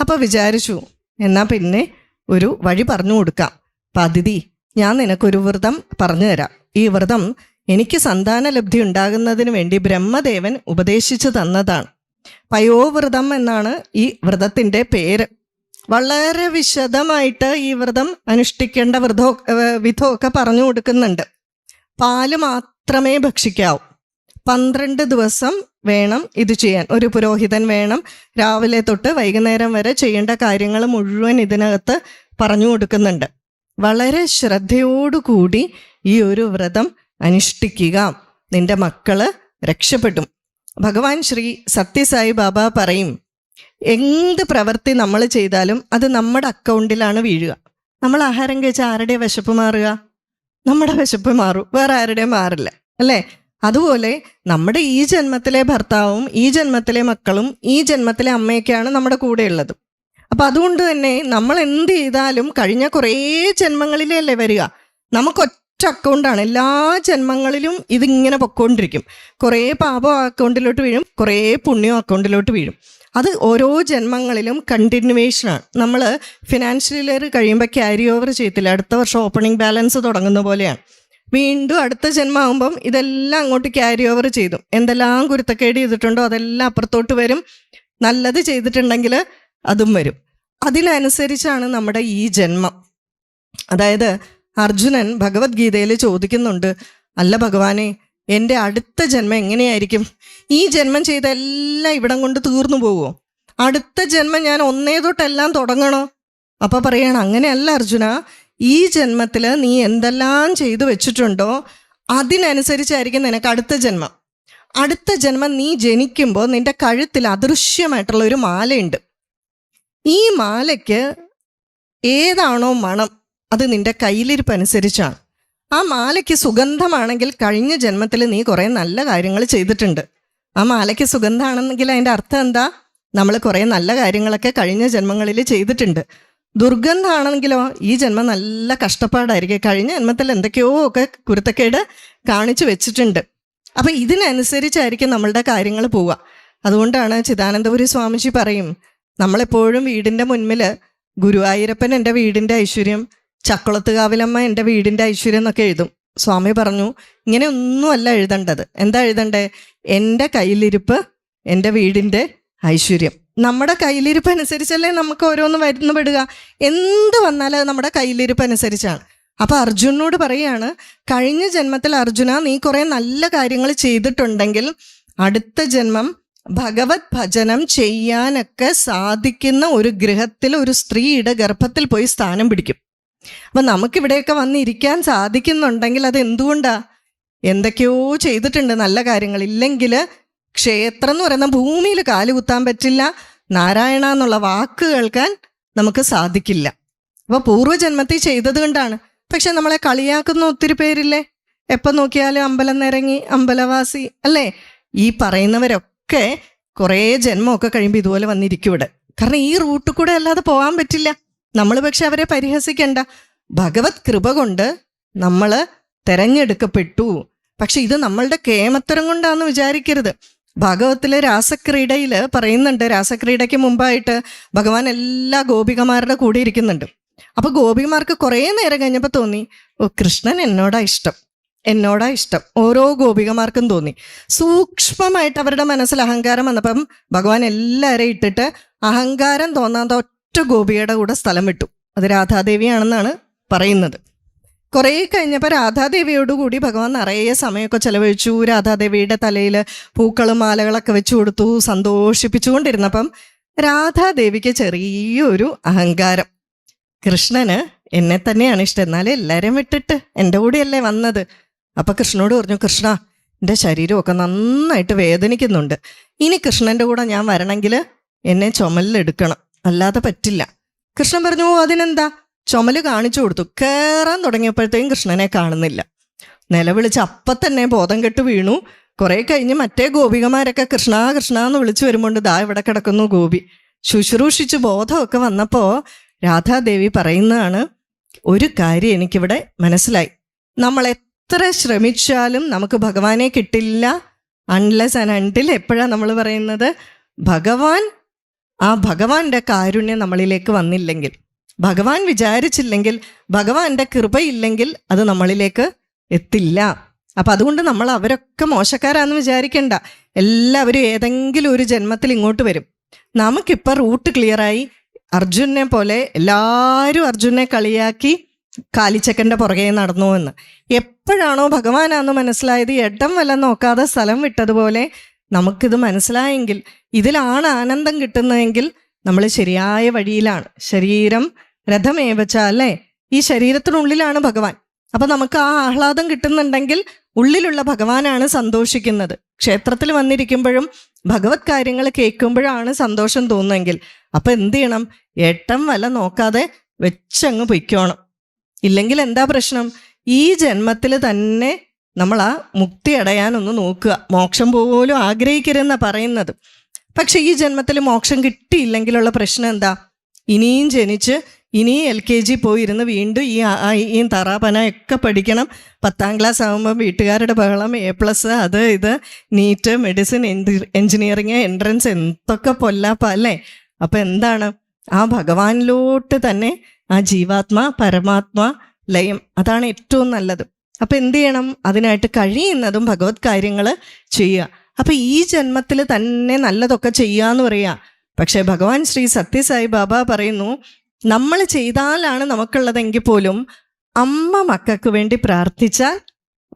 അപ്പോൾ വിചാരിച്ചു, എന്നാൽ പിന്നെ ഒരു വഴി പറഞ്ഞു കൊടുക്കാം. അപ്പം അതിഥി, ഞാൻ നിനക്കൊരു വ്രതം പറഞ്ഞു തരാം. ഈ വ്രതം എനിക്ക് സന്താനലബ്ധി ഉണ്ടാകുന്നതിന് വേണ്ടി ബ്രഹ്മദേവൻ ഉപദേശിച്ചു തന്നതാണ്. പയോവ്രതം എന്നാണ് ഈ വ്രതത്തിൻ്റെ പേര്. വളരെ വിശദമായിട്ട് ഈ വ്രതം അനുഷ്ഠിക്കേണ്ട വിധമൊക്കെ പറഞ്ഞു കൊടുക്കുന്നുണ്ട്. പാല് മാത്രമേ ഭക്ഷിക്കാവൂ. 12 ദിവസം വേണം ഇത് ചെയ്യാൻ. ഒരു പുരോഹിതൻ വേണം. രാവിലെ തൊട്ട് വൈകുന്നേരം വരെ ചെയ്യേണ്ട കാര്യങ്ങൾ മുഴുവൻ ഇതിനകത്ത് പറഞ്ഞു കൊടുക്കുന്നുണ്ട്. വളരെ ശ്രദ്ധയോടുകൂടി ഈ ഒരു വ്രതം അനുഷ്ഠിക്കുക, നിന്റെ മക്കള് രക്ഷപ്പെടും. ഭഗവാൻ ശ്രീ സത്യസായി ബാബ പറയും, എന്ത് പ്രവൃത്തി നമ്മൾ ചെയ്താലും അത് നമ്മുടെ അക്കൗണ്ടിലാണ് വീഴുക. നമ്മൾ ആഹാരം കഴിച്ചാൽ ആരുടെ വിശപ്പ് മാറുക? നമ്മുടെ വിശപ്പ് മാറും, വേറെ ആരുടെയും മാറില്ല അല്ലേ. അതുപോലെ നമ്മുടെ ഈ ജന്മത്തിലെ ഭർത്താവും ഈ ജന്മത്തിലെ മക്കളും ഈ ജന്മത്തിലെ അമ്മയൊക്കെയാണ് നമ്മുടെ കൂടെയുള്ളത്. അപ്പം അതുകൊണ്ട് തന്നെ നമ്മൾ എന്ത് ചെയ്താലും കഴിഞ്ഞ കുറേ ജന്മങ്ങളിലല്ലേ വരിക. നമുക്കൊറ്റ അക്കൗണ്ടാണ്. എല്ലാ ജന്മങ്ങളിലും ഇതിങ്ങനെ പൊക്കോണ്ടിരിക്കും. കുറേ പാപം അക്കൗണ്ടിലോട്ട് വീഴും, കുറേ പുണ്യം അക്കൗണ്ടിലോട്ട് വീഴും. അത് ഓരോ ജന്മങ്ങളിലും കണ്ടിന്യൂവേഷനാണ്. നമ്മൾ ഫിനാൻഷ്യൽ ഇയർ കഴിയുമ്പോൾ ക്യാരി ഓവർ ചെയ്യത്തില്ല. അടുത്ത വർഷം ഓപ്പണിംഗ് ബാലൻസ് തുടങ്ങുന്ന പോലെയാണ്. വീണ്ടും അടുത്ത ജന്മമാകുമ്പം ഇതെല്ലാം അങ്ങോട്ട് ക്യാരി ഓവർ ചെയ്തു. എന്തെല്ലാം കുരുത്തക്കേട് ചെയ്തിട്ടുണ്ടോ അതെല്ലാം അപ്പുറത്തോട്ട് വരും. നല്ലത് ചെയ്തിട്ടുണ്ടെങ്കിൽ അതും വരും. അതിനനുസരിച്ചാണ് നമ്മുടെ ഈ ജന്മം. അതായത് അർജുനൻ ഭഗവത്ഗീതയിൽ ചോദിക്കുന്നുണ്ട്, അല്ല ഭഗവാനെ, എൻ്റെ അടുത്ത ജന്മം എങ്ങനെയായിരിക്കും? ഈ ജന്മം ചെയ്ത എല്ലാം ഇവിടം കൊണ്ട് തീർന്നു പോവുമോ? അടുത്ത ജന്മം ഞാൻ ഒന്നേ തൊട്ടെല്ലാം തുടങ്ങണോ? അപ്പോൾ പറയണം, അങ്ങനെയല്ല അർജുന, ഈ ജന്മത്തിൽ നീ എന്തെല്ലാം ചെയ്തു വെച്ചിട്ടുണ്ടോ അതിനനുസരിച്ചായിരിക്കും നിനക്ക് അടുത്ത ജന്മം. അടുത്ത ജന്മം നീ ജനിക്കുമ്പോൾ നിന്റെ കഴുത്തിൽ അദൃശ്യമായിട്ടുള്ള ഒരു മാലയുണ്ട്. ഈ മാലയ്ക്ക് ഏതാണോ മണം അത് നിന്റെ കയ്യിലിരിപ്പനുസരിച്ചാണ്. ആ മാലയ്ക്ക് സുഗന്ധമാണെങ്കിൽ കഴിഞ്ഞ ജന്മത്തിൽ നീ കുറേ നല്ല കാര്യങ്ങൾ ചെയ്തിട്ടുണ്ട്. ആ മാലയ്ക്ക് സുഗന്ധമാണെങ്കിൽ അതിൻ്റെ അർത്ഥം എന്താ? നമ്മൾ കുറേ നല്ല കാര്യങ്ങളൊക്കെ കഴിഞ്ഞ ജന്മങ്ങളിൽ ചെയ്തിട്ടുണ്ട്. ദുർഗന്ധമാണെങ്കിലോ ഈ ജന്മം നല്ല കഷ്ടപ്പാടായിരിക്കും. കഴിഞ്ഞ ജന്മത്തിൽ എന്തൊക്കെയോ ഒക്കെ കുരുത്തക്കേട് കാണിച്ചു വെച്ചിട്ടുണ്ട്. അപ്പം ഇതിനനുസരിച്ചായിരിക്കും നമ്മളുടെ കാര്യങ്ങൾ പോവുക. അതുകൊണ്ടാണ് ചിദാനന്ദപുരി സ്വാമിജി പറയും, നമ്മളെപ്പോഴും വീടിൻ്റെ മുൻപിൽ ഗുരുവായൂരപ്പൻ എൻ്റെ വീടിൻ്റെ ഐശ്വര്യം, ചക്കുളത്തുകാവിലമ്മ എൻ്റെ വീടിൻ്റെ ഐശ്വര്യം എന്നൊക്കെ എഴുതും. സ്വാമി പറഞ്ഞു, ഇങ്ങനെ ഒന്നുമല്ല എഴുതേണ്ടത്. എന്താ എഴുതണ്ടേ? എൻ്റെ കയ്യിലിരിപ്പ് എൻ്റെ വീടിൻ്റെ ഐശ്വര്യം. നമ്മുടെ കയ്യിലിരിപ്പ് അനുസരിച്ചല്ലേ നമുക്ക് ഓരോന്ന് വരുന്നു പെടുക. എന്ത് വന്നാലും അത് നമ്മുടെ കയ്യിലിരിപ്പ് അനുസരിച്ചാണ്. അപ്പം അർജുനോട് പറയാണ്, കഴിഞ്ഞ ജന്മത്തിൽ അർജുന നീ കുറേ നല്ല കാര്യങ്ങൾ ചെയ്തിട്ടുണ്ടെങ്കിൽ അടുത്ത ജന്മം ഭഗവത് ഭജനം ചെയ്യാനൊക്കെ സാധിക്കുന്ന ഒരു ഗൃഹത്തിൽ ഒരു സ്ത്രീയുടെ ഗർഭത്തിൽ പോയി സ്ഥാനം പിടിക്കും. അപ്പം നമുക്കിവിടെയൊക്കെ വന്നിരിക്കാൻ സാധിക്കുന്നുണ്ടെങ്കിൽ അത് എന്തുകൊണ്ടാ? എന്തൊക്കെയോ ചെയ്തിട്ടുണ്ട് നല്ല കാര്യങ്ങൾ. ഇല്ലെങ്കിൽ ക്ഷേത്രം എന്ന് പറയുന്ന ഭൂമിയിൽ കാലുകുത്താൻ പറ്റില്ല, നാരായണ എന്നുള്ള വാക്ക് കേൾക്കാൻ നമുക്ക് സാധിക്കില്ല. അപ്പോൾ പൂർവ്വജന്മത്തിൽ ചെയ്തത് കൊണ്ടാണ്. പക്ഷെ നമ്മളെ കളിയാക്കുന്ന ഒത്തിരി പേരില്ലേ? എപ്പം നോക്കിയാലും അമ്പലം നിരങ്ങി, അമ്പലവാസി അല്ലേ? ഈ പറയുന്നവരൊക്കെ കുറേ ജന്മമൊക്കെ കഴിയുമ്പോൾ ഇതുപോലെ വന്നിരിക്കും ഇവിടെ. കാരണം ഈ റൂട്ടിൽ കൂടെ അല്ലാതെ പോകാൻ പറ്റില്ല. നമ്മൾ പക്ഷെ അവരെ പരിഹസിക്കണ്ട. ഭഗവത് കൃപ കൊണ്ട് നമ്മൾ തെരഞ്ഞെടുക്കപ്പെട്ടു. പക്ഷെ ഇത് നമ്മളുടെ കേമത്തരം കൊണ്ടാന്ന് വിചാരിക്കരുത്. ഭാഗവത്തിലെ രാസക്രീഡയിൽ പറയുന്നുണ്ട്, രാസക്രീഡയ്ക്ക് മുമ്പായിട്ട് ഭഗവാൻ എല്ലാ ഗോപികമാരുടെ കൂടെ ഇരിക്കുന്നുണ്ട്. അപ്പോൾ ഗോപികമാർക്ക് കുറേ നേരം കഴിഞ്ഞപ്പോൾ തോന്നി, ഓ കൃഷ്ണൻ എന്നോടാ ഇഷ്ടം. ഓരോ ഗോപികമാർക്കും തോന്നി. സൂക്ഷ്മമായിട്ട് അവരുടെ മനസ്സിൽ അഹങ്കാരം വന്നപ്പം ഭഗവാൻ എല്ലാവരെയും ഇട്ടിട്ട് അഹങ്കാരം തോന്നാത്ത ഒറ്റ ഗോപിയുടെ കൂടെ സ്ഥലം വിട്ടു. അത് രാധാദേവിയാണെന്നാണ് പറയുന്നത്. കുറേ കഴിഞ്ഞപ്പോൾ രാധാദേവിയോടുകൂടി ഭഗവാൻ നിറയെ സമയമൊക്കെ ചെലവഴിച്ചു. രാധാദേവിയുടെ തലയിൽ പൂക്കളും മാലകളൊക്കെ വെച്ചു കൊടുത്തു, സന്തോഷിപ്പിച്ചുകൊണ്ടിരുന്നപ്പം രാധാദേവിക്ക് ചെറിയൊരു അഹങ്കാരം. കൃഷ്ണന് എന്നെ തന്നെയാണ് ഇഷ്ടം, എന്നാലും എല്ലാവരെയും വിട്ടിട്ട് എൻ്റെ കൂടെയല്ലേ വന്നത്. അപ്പം കൃഷ്ണനോട് പറഞ്ഞു, കൃഷ്ണ, എൻ്റെ ശരീരമൊക്കെ നന്നായിട്ട് വേദനിക്കുന്നുണ്ട്, ഇനി കൃഷ്ണൻ്റെ കൂടെ ഞാൻ വരണമെങ്കിൽ എന്നെ ചുമലിലെടുക്കണം, അല്ലാതെ പറ്റില്ല. കൃഷ്ണൻ പറഞ്ഞു, അതിനെന്താ. ചുമല് കാണിച്ചു കൊടുത്തു. കയറാൻ തുടങ്ങിയപ്പോഴത്തേക്കും കൃഷ്ണനെ കാണുന്നില്ല. നിലവിളിച്ച് അപ്പം തന്നെ ബോധം കെട്ട് വീണു. കുറെ കഴിഞ്ഞ് മറ്റേ ഗോപികമാരൊക്കെ കൃഷ്ണ കൃഷ്ണ എന്ന് വിളിച്ചു വരുമ്പോൾ ദാ ഇവിടെ കിടക്കുന്നു ഗോപി. ശുശ്രൂഷിച്ച് ബോധമൊക്കെ വന്നപ്പോൾ രാധാദേവി പറയുന്നതാണ്, ഒരു കാര്യം എനിക്കിവിടെ മനസ്സിലായി, നമ്മൾ എത്ര ശ്രമിച്ചാലും നമുക്ക് ഭഗവാനെ കിട്ടില്ല അൺലെസ് ആൻഡ് അൺടിൽ. എപ്പോഴാണ് നമ്മൾ പറയുന്നത്, ഭഗവാന്റെ കാരുണ്യം നമ്മളിലേക്ക് വന്നില്ലെങ്കിൽ, ഭഗവാൻ വിചാരിച്ചില്ലെങ്കിൽ, ഭഗവാന്റെ കൃപയില്ലെങ്കിൽ അത് നമ്മളിലേക്ക് എത്തില്ല. അപ്പം അതുകൊണ്ട് നമ്മൾ അവരൊക്കെ മോശക്കാരാന്ന് വിചാരിക്കണ്ട. എല്ലാവരും ഏതെങ്കിലും ഒരു ജന്മത്തിൽ ഇങ്ങോട്ട് വരും. നമുക്കിപ്പോൾ റൂട്ട് ക്ലിയറായി. അർജുനെ പോലെ എല്ലാവരും അർജുനെ കളിയാക്കി കാലിച്ചക്കൻ്റെ പുറകെ നടന്നു എന്ന്. എപ്പോഴാണോ ഭഗവാനാന്ന് മനസ്സിലായത്, ഇടം വല്ല നോക്കാതെ സ്ഥലം വിട്ടതുപോലെ നമുക്കിത് മനസ്സിലായെങ്കിൽ, ഇതിലാണ് ആനന്ദം കിട്ടുന്നതെങ്കിൽ നമ്മൾ ശരിയായ വഴിയിലാണ്. ശരീരം രഥമേവച്ച, അല്ലേ? ഈ ശരീരത്തിനുള്ളിലാണ് ഭഗവാൻ. അപ്പം നമുക്ക് ആ ആഹ്ലാദം കിട്ടുന്നുണ്ടെങ്കിൽ ഉള്ളിലുള്ള ഭഗവാനാണ് സന്തോഷിക്കുന്നത്. ക്ഷേത്രത്തിൽ വന്നിരിക്കുമ്പോഴും ഭഗവത് കാര്യങ്ങൾ കേൾക്കുമ്പോഴാണ് സന്തോഷം തോന്നുമെങ്കിൽ അപ്പം എന്ത് ചെയ്യണം, ഏട്ടം വല്ല നോക്കാതെ വെച്ചങ്ങ് പൊയ്ക്കോണം. ഇല്ലെങ്കിൽ എന്താ പ്രശ്നം, ഈ ജന്മത്തിൽ തന്നെ നമ്മൾ ആ മുക്തി അടയാനൊന്ന് നോക്കുക. മോക്ഷം പോലും ആഗ്രഹിക്കരുതെന്നാണ് പറയുന്നത്. പക്ഷെ ഈ ജന്മത്തിൽ മോക്ഷം കിട്ടിയില്ലെങ്കിലുള്ള പ്രശ്നം എന്താ, ഇനിയും ജനിച്ച് ഇനിയും LKG പോയിരുന്ന് വീണ്ടും ഈ തറാപനയൊക്കെ പഠിക്കണം. 10ാം ക്ലാസ് ആകുമ്പോൾ വീട്ടുകാരുടെ ബഹളം, A+, അത് ഇത്, നീറ്റ്, മെഡിസിൻ, എൻജിനീയറിങ്, എൻട്രൻസ്, എന്തൊക്കെ പൊല്ലാപ്പ, അല്ലേ? അപ്പം എന്താണ്, ആ ഭഗവാനിലോട്ട് തന്നെ ആ ജീവാത്മാ പരമാത്മാ ലയം, അതാണ് ഏറ്റവും നല്ലത്. അപ്പം എന്ത് ചെയ്യണം, അതിനായിട്ട് കഴിയുന്നതും ഭഗവത് കാര്യങ്ങൾ ചെയ്യുക. അപ്പം ഈ ജന്മത്തിൽ തന്നെ നല്ലതൊക്കെ ചെയ്യാന്ന് പറയുക. പക്ഷേ ഭഗവാൻ ശ്രീ സത്യസായി ബാബ പറയുന്നു, നമ്മൾ ചെയ്താലാണ് നമുക്കുള്ളതെങ്കിൽ പോലും അമ്മ മക്കൾക്ക് വേണ്ടി പ്രാർത്ഥിച്ചാൽ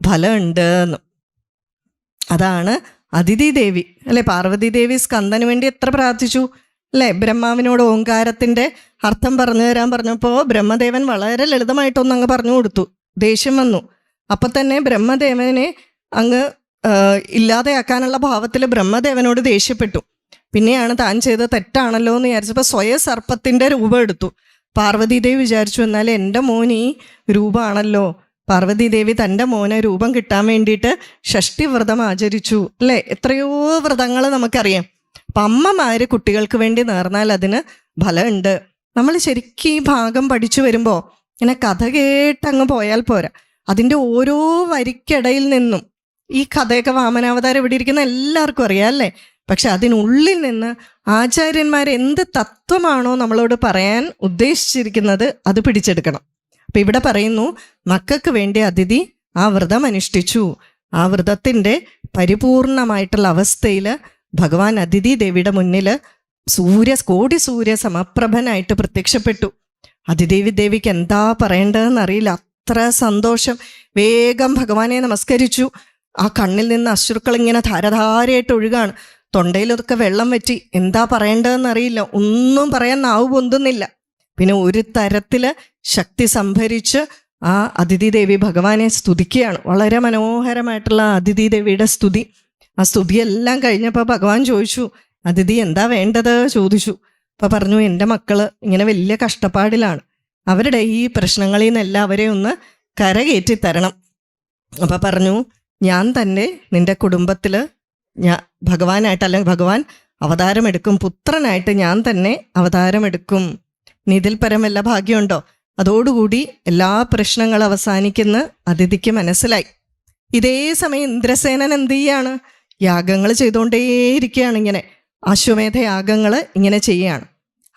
ഫലമുണ്ട് എന്ന്. അതാണ് അതിഥി ദേവി, അല്ലെ? പാർവതി ദേവി സ്കന്ദന് വേണ്ടി എത്ര പ്രാർത്ഥിച്ചു, അല്ലേ? ബ്രഹ്മാവിനോട് ഓങ്കാരത്തിൻ്റെ അർത്ഥം പറഞ്ഞു തരാൻ പറഞ്ഞപ്പോൾ ബ്രഹ്മദേവൻ വളരെ ലളിതമായിട്ടൊന്നങ്ങ് പറഞ്ഞു കൊടുത്തു. ദേഷ്യം വന്നു. അപ്പം തന്നെ ബ്രഹ്മദേവനെ അങ്ങ് ഇല്ലാതെയാക്കാനുള്ള ഭാവത്തിൽ ബ്രഹ്മദേവനോട് ദേഷ്യപ്പെട്ടു. പിന്നെയാണ് താൻ ചെയ്തത് തെറ്റാണല്ലോ എന്ന് വിചാരിച്ചപ്പോൾ സ്വയം സർപ്പത്തിൻ്റെ രൂപം എടുത്തു. പാർവതീദേവി വിചാരിച്ചു, എന്നാൽ എൻ്റെ മോൻ ഈ രൂപമാണല്ലോ. പാർവതീദേവി തൻ്റെ മോനെ രൂപം കിട്ടാൻ വേണ്ടിയിട്ട് ഷഷ്ടിവ്രതം ആചരിച്ചു, അല്ലേ? എത്രയോ വ്രതങ്ങൾ നമുക്കറിയാം. അപ്പം അമ്മമാർ കുട്ടികൾക്ക് വേണ്ടി നേർന്നാൽ അതിന് ഫലമുണ്ട്. നമ്മൾ ശരിക്കും ഈ ഭാഗം പഠിച്ചു വരുമ്പോൾ ഇങ്ങനെ കഥ കേട്ടങ്ങ് പോയാൽ പോരാ. അതിൻ്റെ ഓരോ വരിക്കിടയിൽ നിന്നും ഈ കഥയൊക്കെ വാമനാവതാരം ഇവിടെ ഇരിക്കുന്ന എല്ലാവർക്കും അറിയാം, അല്ലേ? പക്ഷെ അതിനുള്ളിൽ നിന്ന് ആചാര്യന്മാർ എന്ത് തത്വമാണോ നമ്മളോട് പറയാൻ ഉദ്ദേശിച്ചിരിക്കുന്നത് അത് പിടിച്ചെടുക്കണം. അപ്പം ഇവിടെ പറയുന്നു, മക്കൾക്ക് വേണ്ടി അതിഥി ആ വ്രതം അനുഷ്ഠിച്ചു. ആ വ്രതത്തിൻ്റെ പരിപൂർണമായിട്ടുള്ള അവസ്ഥയിൽ ഭഗവാൻ അതിഥി ദേവിയുടെ മുന്നിൽ കോടി സൂര്യ സമപ്രഭനായിട്ട് പ്രത്യക്ഷപ്പെട്ടു. അതിദേവി ദേവിക്ക് എന്താ പറയേണ്ടതെന്ന് അറിയില്ല, അത്ര സന്തോഷം. വേഗം ഭഗവാനെ നമസ്കരിച്ചു. ആ കണ്ണിൽ നിന്ന് അശ്രുക്കൾ ഇങ്ങനെ ധാരധാരയായിട്ട് ഒഴുകാണ്. തൊണ്ടയിലൊക്കെ വെള്ളം വറ്റി. എന്താ പറയേണ്ടതെന്ന് അറിയില്ല, ഒന്നും പറയാൻ നാവ് പൊന്തുന്നില്ല. പിന്നെ ഒരു തരത്തിൽ ശക്തി സംഭരിച്ച് ആ അതിഥി ദേവി ഭഗവാനെ സ്തുതിക്കുകയാണ്. വളരെ മനോഹരമായിട്ടുള്ള അതിഥി ദേവിയുടെ സ്തുതി. ആ സ്തുതിയെല്ലാം കഴിഞ്ഞപ്പോൾ ഭഗവാൻ ചോദിച്ചു, അതിഥി എന്താ വേണ്ടത് ചോദിച്ചു. അപ്പം പറഞ്ഞു, എൻ്റെ മക്കൾ ഇങ്ങനെ വലിയ കഷ്ടപ്പാടിലാണ്, അവരുടെ ഈ പ്രശ്നങ്ങളിൽ നിന്ന് എല്ലാവരെയും ഒന്ന് കരകയറ്റി തരണം. അപ്പം പറഞ്ഞു, ഞാൻ തന്നെ നിൻ്റെ കുടുംബത്തിൽ ഭഗവാനായിട്ട്, അല്ലെങ്കിൽ ഭഗവാൻ അവതാരമെടുക്കും, പുത്രനായിട്ട് ഞാൻ തന്നെ അവതാരമെടുക്കും. ഇതിൽ പരം വല്ല ഭാഗ്യമുണ്ടോ? അതോടുകൂടി എല്ലാ പ്രശ്നങ്ങളും അവസാനിക്കുന്ന അതിഥിക്ക് മനസ്സിലായി. ഇതേ സമയം ഇന്ദ്രസേനൻ എന്ത് ചെയ്യാണ്? യാഗങ്ങൾ ചെയ്തുകൊണ്ടേയിരിക്കുകയാണ്. ഇങ്ങനെ അശ്വമേധ യാഗങ്ങൾ ഇങ്ങനെ ചെയ്യുകയാണ്.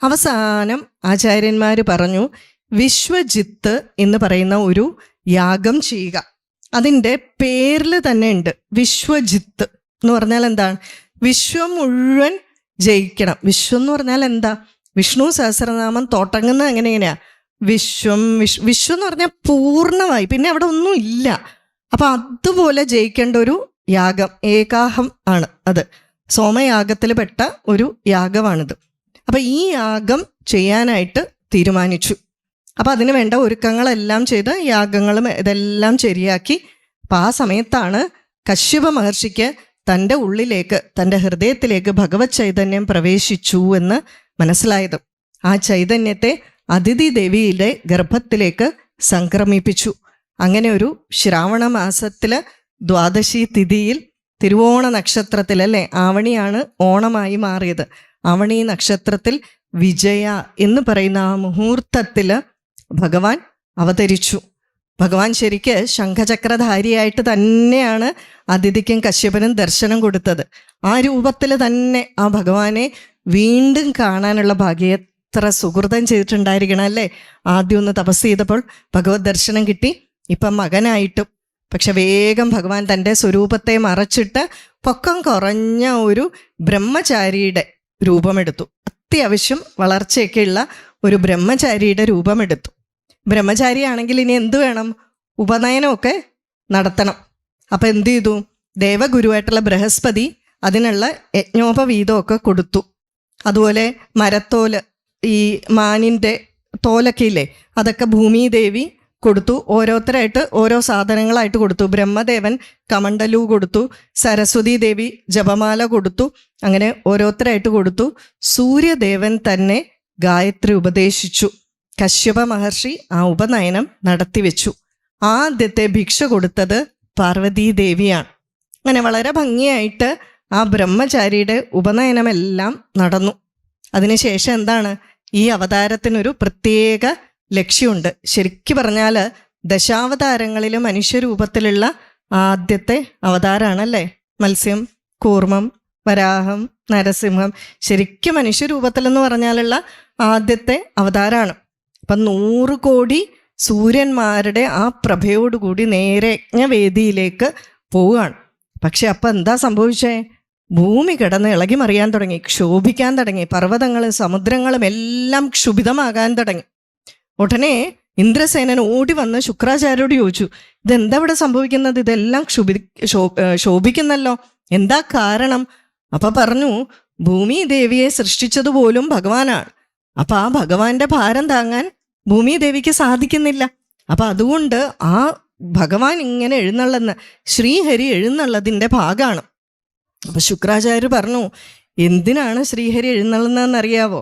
അവസാനം ആചാര്യന്മാർ പറഞ്ഞു, വിശ്വജിത്ത് എന്ന് പറയുന്ന ഒരു യാഗം ചെയ്യുക. അതിൻ്റെ പേരിൽ തന്നെ ഉണ്ട് വിശ്വജിത്ത് എന്ന് പറഞ്ഞാൽ എന്താണ്? വിശ്വം മുഴുവൻ ജയിക്കണം. വിശ്വം എന്ന് പറഞ്ഞാൽ എന്താ? വിഷ്ണു സഹസ്രനാമം തുടങ്ങുന്നത് എങ്ങനെയാ? വിശ്വം എന്ന് പറഞ്ഞാൽ പൂർണ്ണമായി, പിന്നെ അവിടെ ഒന്നും ഇല്ല. അപ്പൊ അതുപോലെ ജയിക്കേണ്ട ഒരു യാഗം, ഏകാഹം ആണ് അത്. സോമയാഗത്തിൽ പെട്ട ഒരു യാഗമാണിത്. അപ്പൊ ഈ യാഗം ചെയ്യാനായിട്ട് തീരുമാനിച്ചു. അപ്പൊ അതിന് വേണ്ട ഒരുക്കങ്ങളെല്ലാം ചെയ്ത് യാഗങ്ങളും ഇതെല്ലാം ശരിയാക്കി. അപ്പൊ ആ സമയത്താണ് കശ്യപ മഹർഷിക്ക് തൻ്റെ ഉള്ളിലേക്ക്, തൻ്റെ ഹൃദയത്തിലേക്ക് ഭഗവത് ചൈതന്യം പ്രവേശിച്ചു എന്ന് മനസ്സിലായത്. ആ ചൈതന്യത്തെ അതിഥി ദേവിയുടെ ഗർഭത്തിലേക്ക് സംക്രമിപ്പിച്ചു. അങ്ങനെ ഒരു ശ്രാവണ മാസത്തില് ദ്വാദശി തിഥിയിൽ തിരുവോണ നക്ഷത്രത്തിൽ, അല്ലേ, ആവണിയാണ് ഓണമായി മാറിയത്. ആവണി നക്ഷത്രത്തിൽ വിജയ എന്ന് പറയുന്ന ആ മുഹൂർത്തത്തിൽ ഭഗവാൻ അവതരിച്ചു. ഭഗവാൻ ശരിക്ക് ശംഖചക്രധാരിയായിട്ട് തന്നെയാണ് അതിഥിക്കും കശ്യപനും ദർശനം കൊടുത്തത്. ആ രൂപത്തിൽ തന്നെ ആ ഭഗവാനെ വീണ്ടും കാണാനുള്ള ഭാഗ്യം എത്ര സുഹൃതം ചെയ്തിട്ടുണ്ടായിരിക്കണം, അല്ലേ? ആദ്യം ഒന്ന് തപസ് ചെയ്തപ്പോൾ ഭഗവത് ദർശനം കിട്ടി. ഇപ്പം മകനായിട്ടും. പക്ഷെ വേഗം ഭഗവാൻ തൻ്റെ സ്വരൂപത്തെ മറച്ചിട്ട് പൊക്കം കുറഞ്ഞ ഒരു ബ്രഹ്മചാരിയുടെ രൂപമെടുത്തു. അത്യാവശ്യം വളർച്ചയൊക്കെയുള്ള ഒരു ബ്രഹ്മചാരിയുടെ രൂപമെടുത്തു. ബ്രഹ്മചാരിയാണെങ്കിൽ ഇനി എന്ത് വേണം? ഉപനയനമൊക്കെ നടത്തണം. അപ്പം എന്ത് ചെയ്തു? ദേവഗുരുവായിട്ടുള്ള ബൃഹസ്പതി അതിനുള്ള യജ്ഞോപവീതമൊക്കെ കൊടുത്തു. അതുപോലെ മരത്തോല്, ഈ മാനിൻ്റെ തോലൊക്കെ ഇല്ലേ, അതൊക്കെ ഭൂമിദേവി കൊടുത്തു. ഓരോരുത്തരായിട്ട് ഓരോ സാധനങ്ങളായിട്ട് കൊടുത്തു. ബ്രഹ്മദേവൻ കമണ്ഡലു കൊടുത്തു, സരസ്വതി ദേവി ജപമാല കൊടുത്തു. അങ്ങനെ ഓരോരുത്തരായിട്ട് കൊടുത്തു. സൂര്യദേവൻ തന്നെ ഗായത്രി ഉപദേശിച്ചു. കശ്യപ മഹർഷി ആ ഉപനയനം നടത്തിവെച്ചു. ആദ്യത്തെ ഭിക്ഷ കൊടുത്തത് പാർവതീദേവിയാണ്. അങ്ങനെ വളരെ ഭംഗിയായിട്ട് ആ ബ്രഹ്മചാരിയുടെ ഉപനയനമെല്ലാം നടന്നു. അതിനുശേഷം എന്താണ്? ഈ അവതാരത്തിനൊരു പ്രത്യേക ലക്ഷ്യമുണ്ട്. ശരിക്കു പറഞ്ഞാൽ ദശാവതാരങ്ങളിൽ മനുഷ്യരൂപത്തിലുള്ള ആദ്യത്തെ അവതാരമാണല്ലേ മത്സ്യം, കൂർമ്മം, വരാഹം, നരസിംഹം. ശരിക്കും മനുഷ്യരൂപത്തിലെന്ന് പറഞ്ഞാലുള്ള ആദ്യത്തെ അവതാരമാണ്. അപ്പം 100 കോടി സൂര്യന്മാരുടെ ആ പ്രഭയോടുകൂടി നേരെ യജ്ഞവേദിയിലേക്ക് പോവുകയാണ്. പക്ഷെ അപ്പം എന്താ സംഭവിച്ചേ? ഭൂമി കിടന്ന് ഇളകി മറിയാൻ തുടങ്ങി, ക്ഷോഭിക്കാൻ തുടങ്ങി. പർവ്വതങ്ങളും സമുദ്രങ്ങളും എല്ലാം ക്ഷുഭിതമാകാൻ തുടങ്ങി. ഉടനെ ഇന്ദ്രസേനൻ ഓടി വന്ന് ശുക്രാചാര്യോട് ചോദിച്ചു, ഇതെന്താ ഇവിടെ സംഭവിക്കുന്നത്? ഇതെല്ലാം ശോഭിക്കുന്നല്ലോ, എന്താ കാരണം? അപ്പൊ പറഞ്ഞു, ഭൂമി ദേവിയെ സൃഷ്ടിച്ചതുപോലും ഭഗവാനാണ്. അപ്പൊ ആ ഭഗവാന്റെ ഭാരം താങ്ങാൻ ഭൂമി ദേവിക്ക് സാധിക്കുന്നില്ല. അപ്പൊ അതുകൊണ്ട് ആ ഭഗവാൻ ഇങ്ങനെ എഴുന്നള്ളുന്ന ശ്രീഹരി എഴുന്നള്ളതിൻ്റെ ഭാഗമാണ്. അപ്പൊ ശുക്രാചാര്യർ പറഞ്ഞു, എന്തിനാണ് ശ്രീഹരി എഴുന്നള്ളുന്നതെന്നറിയാവോ?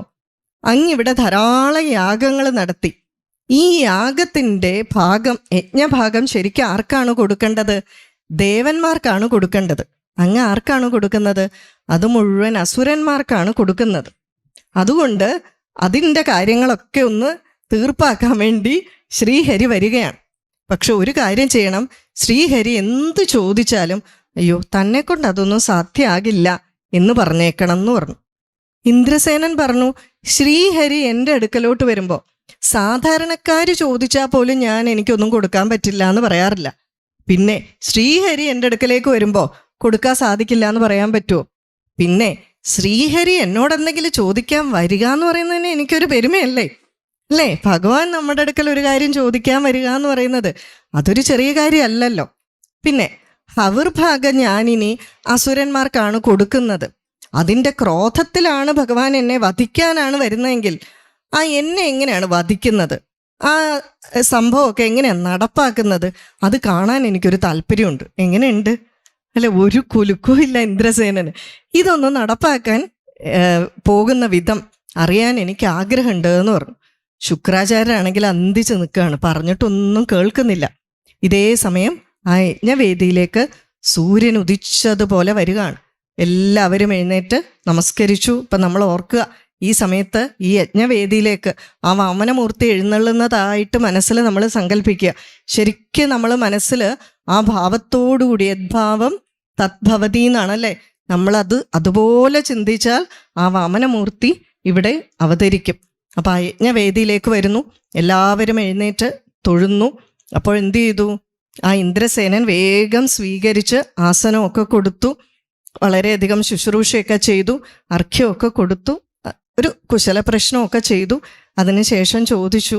അങ്ങിവിടെ ധാരാളം യാഗങ്ങൾ നടത്തി. ഈ യാഗത്തിൻ്റെ ഭാഗം, യജ്ഞഭാഗം ശരിക്കും ആർക്കാണ് കൊടുക്കേണ്ടത്? ദേവന്മാർക്കാണ് കൊടുക്കേണ്ടത്. അങ്ങ് ആർക്കാണ് കൊടുക്കുന്നത്? അത് മുഴുവൻ അസുരന്മാർക്കാണ് കൊടുക്കുന്നത്. അതുകൊണ്ട് അതിൻ്റെ കാര്യങ്ങളൊക്കെ ഒന്ന് തീർപ്പാക്കാൻ വേണ്ടി ശ്രീഹരി വരികയാണ്. പക്ഷെ ഒരു കാര്യം ചെയ്യണം, ശ്രീഹരി എന്ത് ചോദിച്ചാലും അയ്യോ തന്നെ കൊണ്ട് അതൊന്നും സാധ്യമാകില്ല എന്ന് പറഞ്ഞേക്കണം എന്ന് പറഞ്ഞു. ഇന്ദ്രസേനൻ പറഞ്ഞു, ശ്രീഹരി എൻ്റെ അടുക്കലോട്ട് വരുമ്പോൾ സാധാരണക്കാർ ചോദിച്ചാൽ പോലും എനിക്കൊന്നും കൊടുക്കാൻ പറ്റില്ല എന്ന് പറയാറില്ല. പിന്നെ ശ്രീഹരി എൻ്റെ അടുക്കലേക്ക് വരുമ്പോൾ കൊടുക്കാൻ സാധിക്കില്ല എന്ന് പറയാൻ പറ്റുമോ? പിന്നെ ശ്രീഹരി എന്നോടെന്തെങ്കിലും ചോദിക്കാൻ വരിക എന്ന് പറയുന്നതിന് എനിക്കൊരു പെരുമയല്ലേ, അല്ലേ? ഭഗവാൻ നമ്മുടെ അടുക്കൽ ഒരു കാര്യം ചോദിക്കാൻ വരിക എന്ന് പറയുന്നത് അതൊരു ചെറിയ കാര്യമല്ലല്ലോ. പിന്നെ ഹവിർഭാഗം ഞാനിനി അസുരന്മാർക്കാണ് കൊടുക്കുന്നത്. അതിൻ്റെ ക്രോധത്തിലാണ് ഭഗവാൻ എന്നെ വധിക്കാനാണ് വരുന്നതെങ്കിൽ എന്നെ എങ്ങനെയാണ് വധിക്കുന്നത്? ആ സംഭവമൊക്കെ എങ്ങനെയാണ് നടപ്പാക്കുന്നത്? അത് കാണാൻ എനിക്കൊരു താല്പര്യമുണ്ട്. എങ്ങനെയുണ്ട് അല്ലെ? ഒരു കുലുക്കവും ഇല്ല ഇന്ദ്രസേനന്. ഇതൊന്നും നടപ്പാക്കാൻ പോകുന്ന വിധം അറിയാൻ എനിക്ക് ആഗ്രഹമുണ്ട് എന്ന് പറഞ്ഞു. ശുക്രാചാര്യരാണെങ്കിൽ അന്തിച്ച് നിൽക്കുകയാണ്, പറഞ്ഞിട്ടൊന്നും കേൾക്കുന്നില്ല. ഇതേ സമയം ആ യജ്ഞവേദിയിലേക്ക് സൂര്യൻ ഉദിച്ചതുപോലെ വരികയാണ്. എല്ലാവരും എഴുന്നേറ്റ് നമസ്കരിച്ചു. ഇപ്പം നമ്മൾ ഓർക്കുക, ഈ സമയത്ത് ഈ യജ്ഞവേദിയിലേക്ക് ആ വാമനമൂർത്തി എഴുന്നള്ളുന്നതായിട്ട് മനസ്സിൽ നമ്മൾ സങ്കല്പിക്കുക. ശരിക്കും നമ്മൾ മനസ്സിൽ ആ ഭാവത്തോടുകൂടി യദ്ഭാവം തദ്ഭവതി എന്നാണല്ലേ, നമ്മളത് അതുപോലെ ചിന്തിച്ചാൽ ആ വാമനമൂർത്തി ഇവിടെ അവതരിക്കും. അപ്പം ആ യജ്ഞവേദിയിലേക്ക് വരുന്നു. എല്ലാവരും എഴുന്നേറ്റ് തൊഴുന്നു. അപ്പോൾ എന്ത് ചെയ്തു? ആ ഇന്ദ്രസേനൻ വേഗം സ്വീകരിച്ച് ആസനമൊക്കെ കൊടുത്തു. വളരെയധികം ശുശ്രൂഷയൊക്കെ ചെയ്തു, അർഘ്യമൊക്കെ കൊടുത്തു, ഒരു കുശല പ്രശ്നമൊക്കെ ചെയ്തു. അതിനുശേഷം ചോദിച്ചു,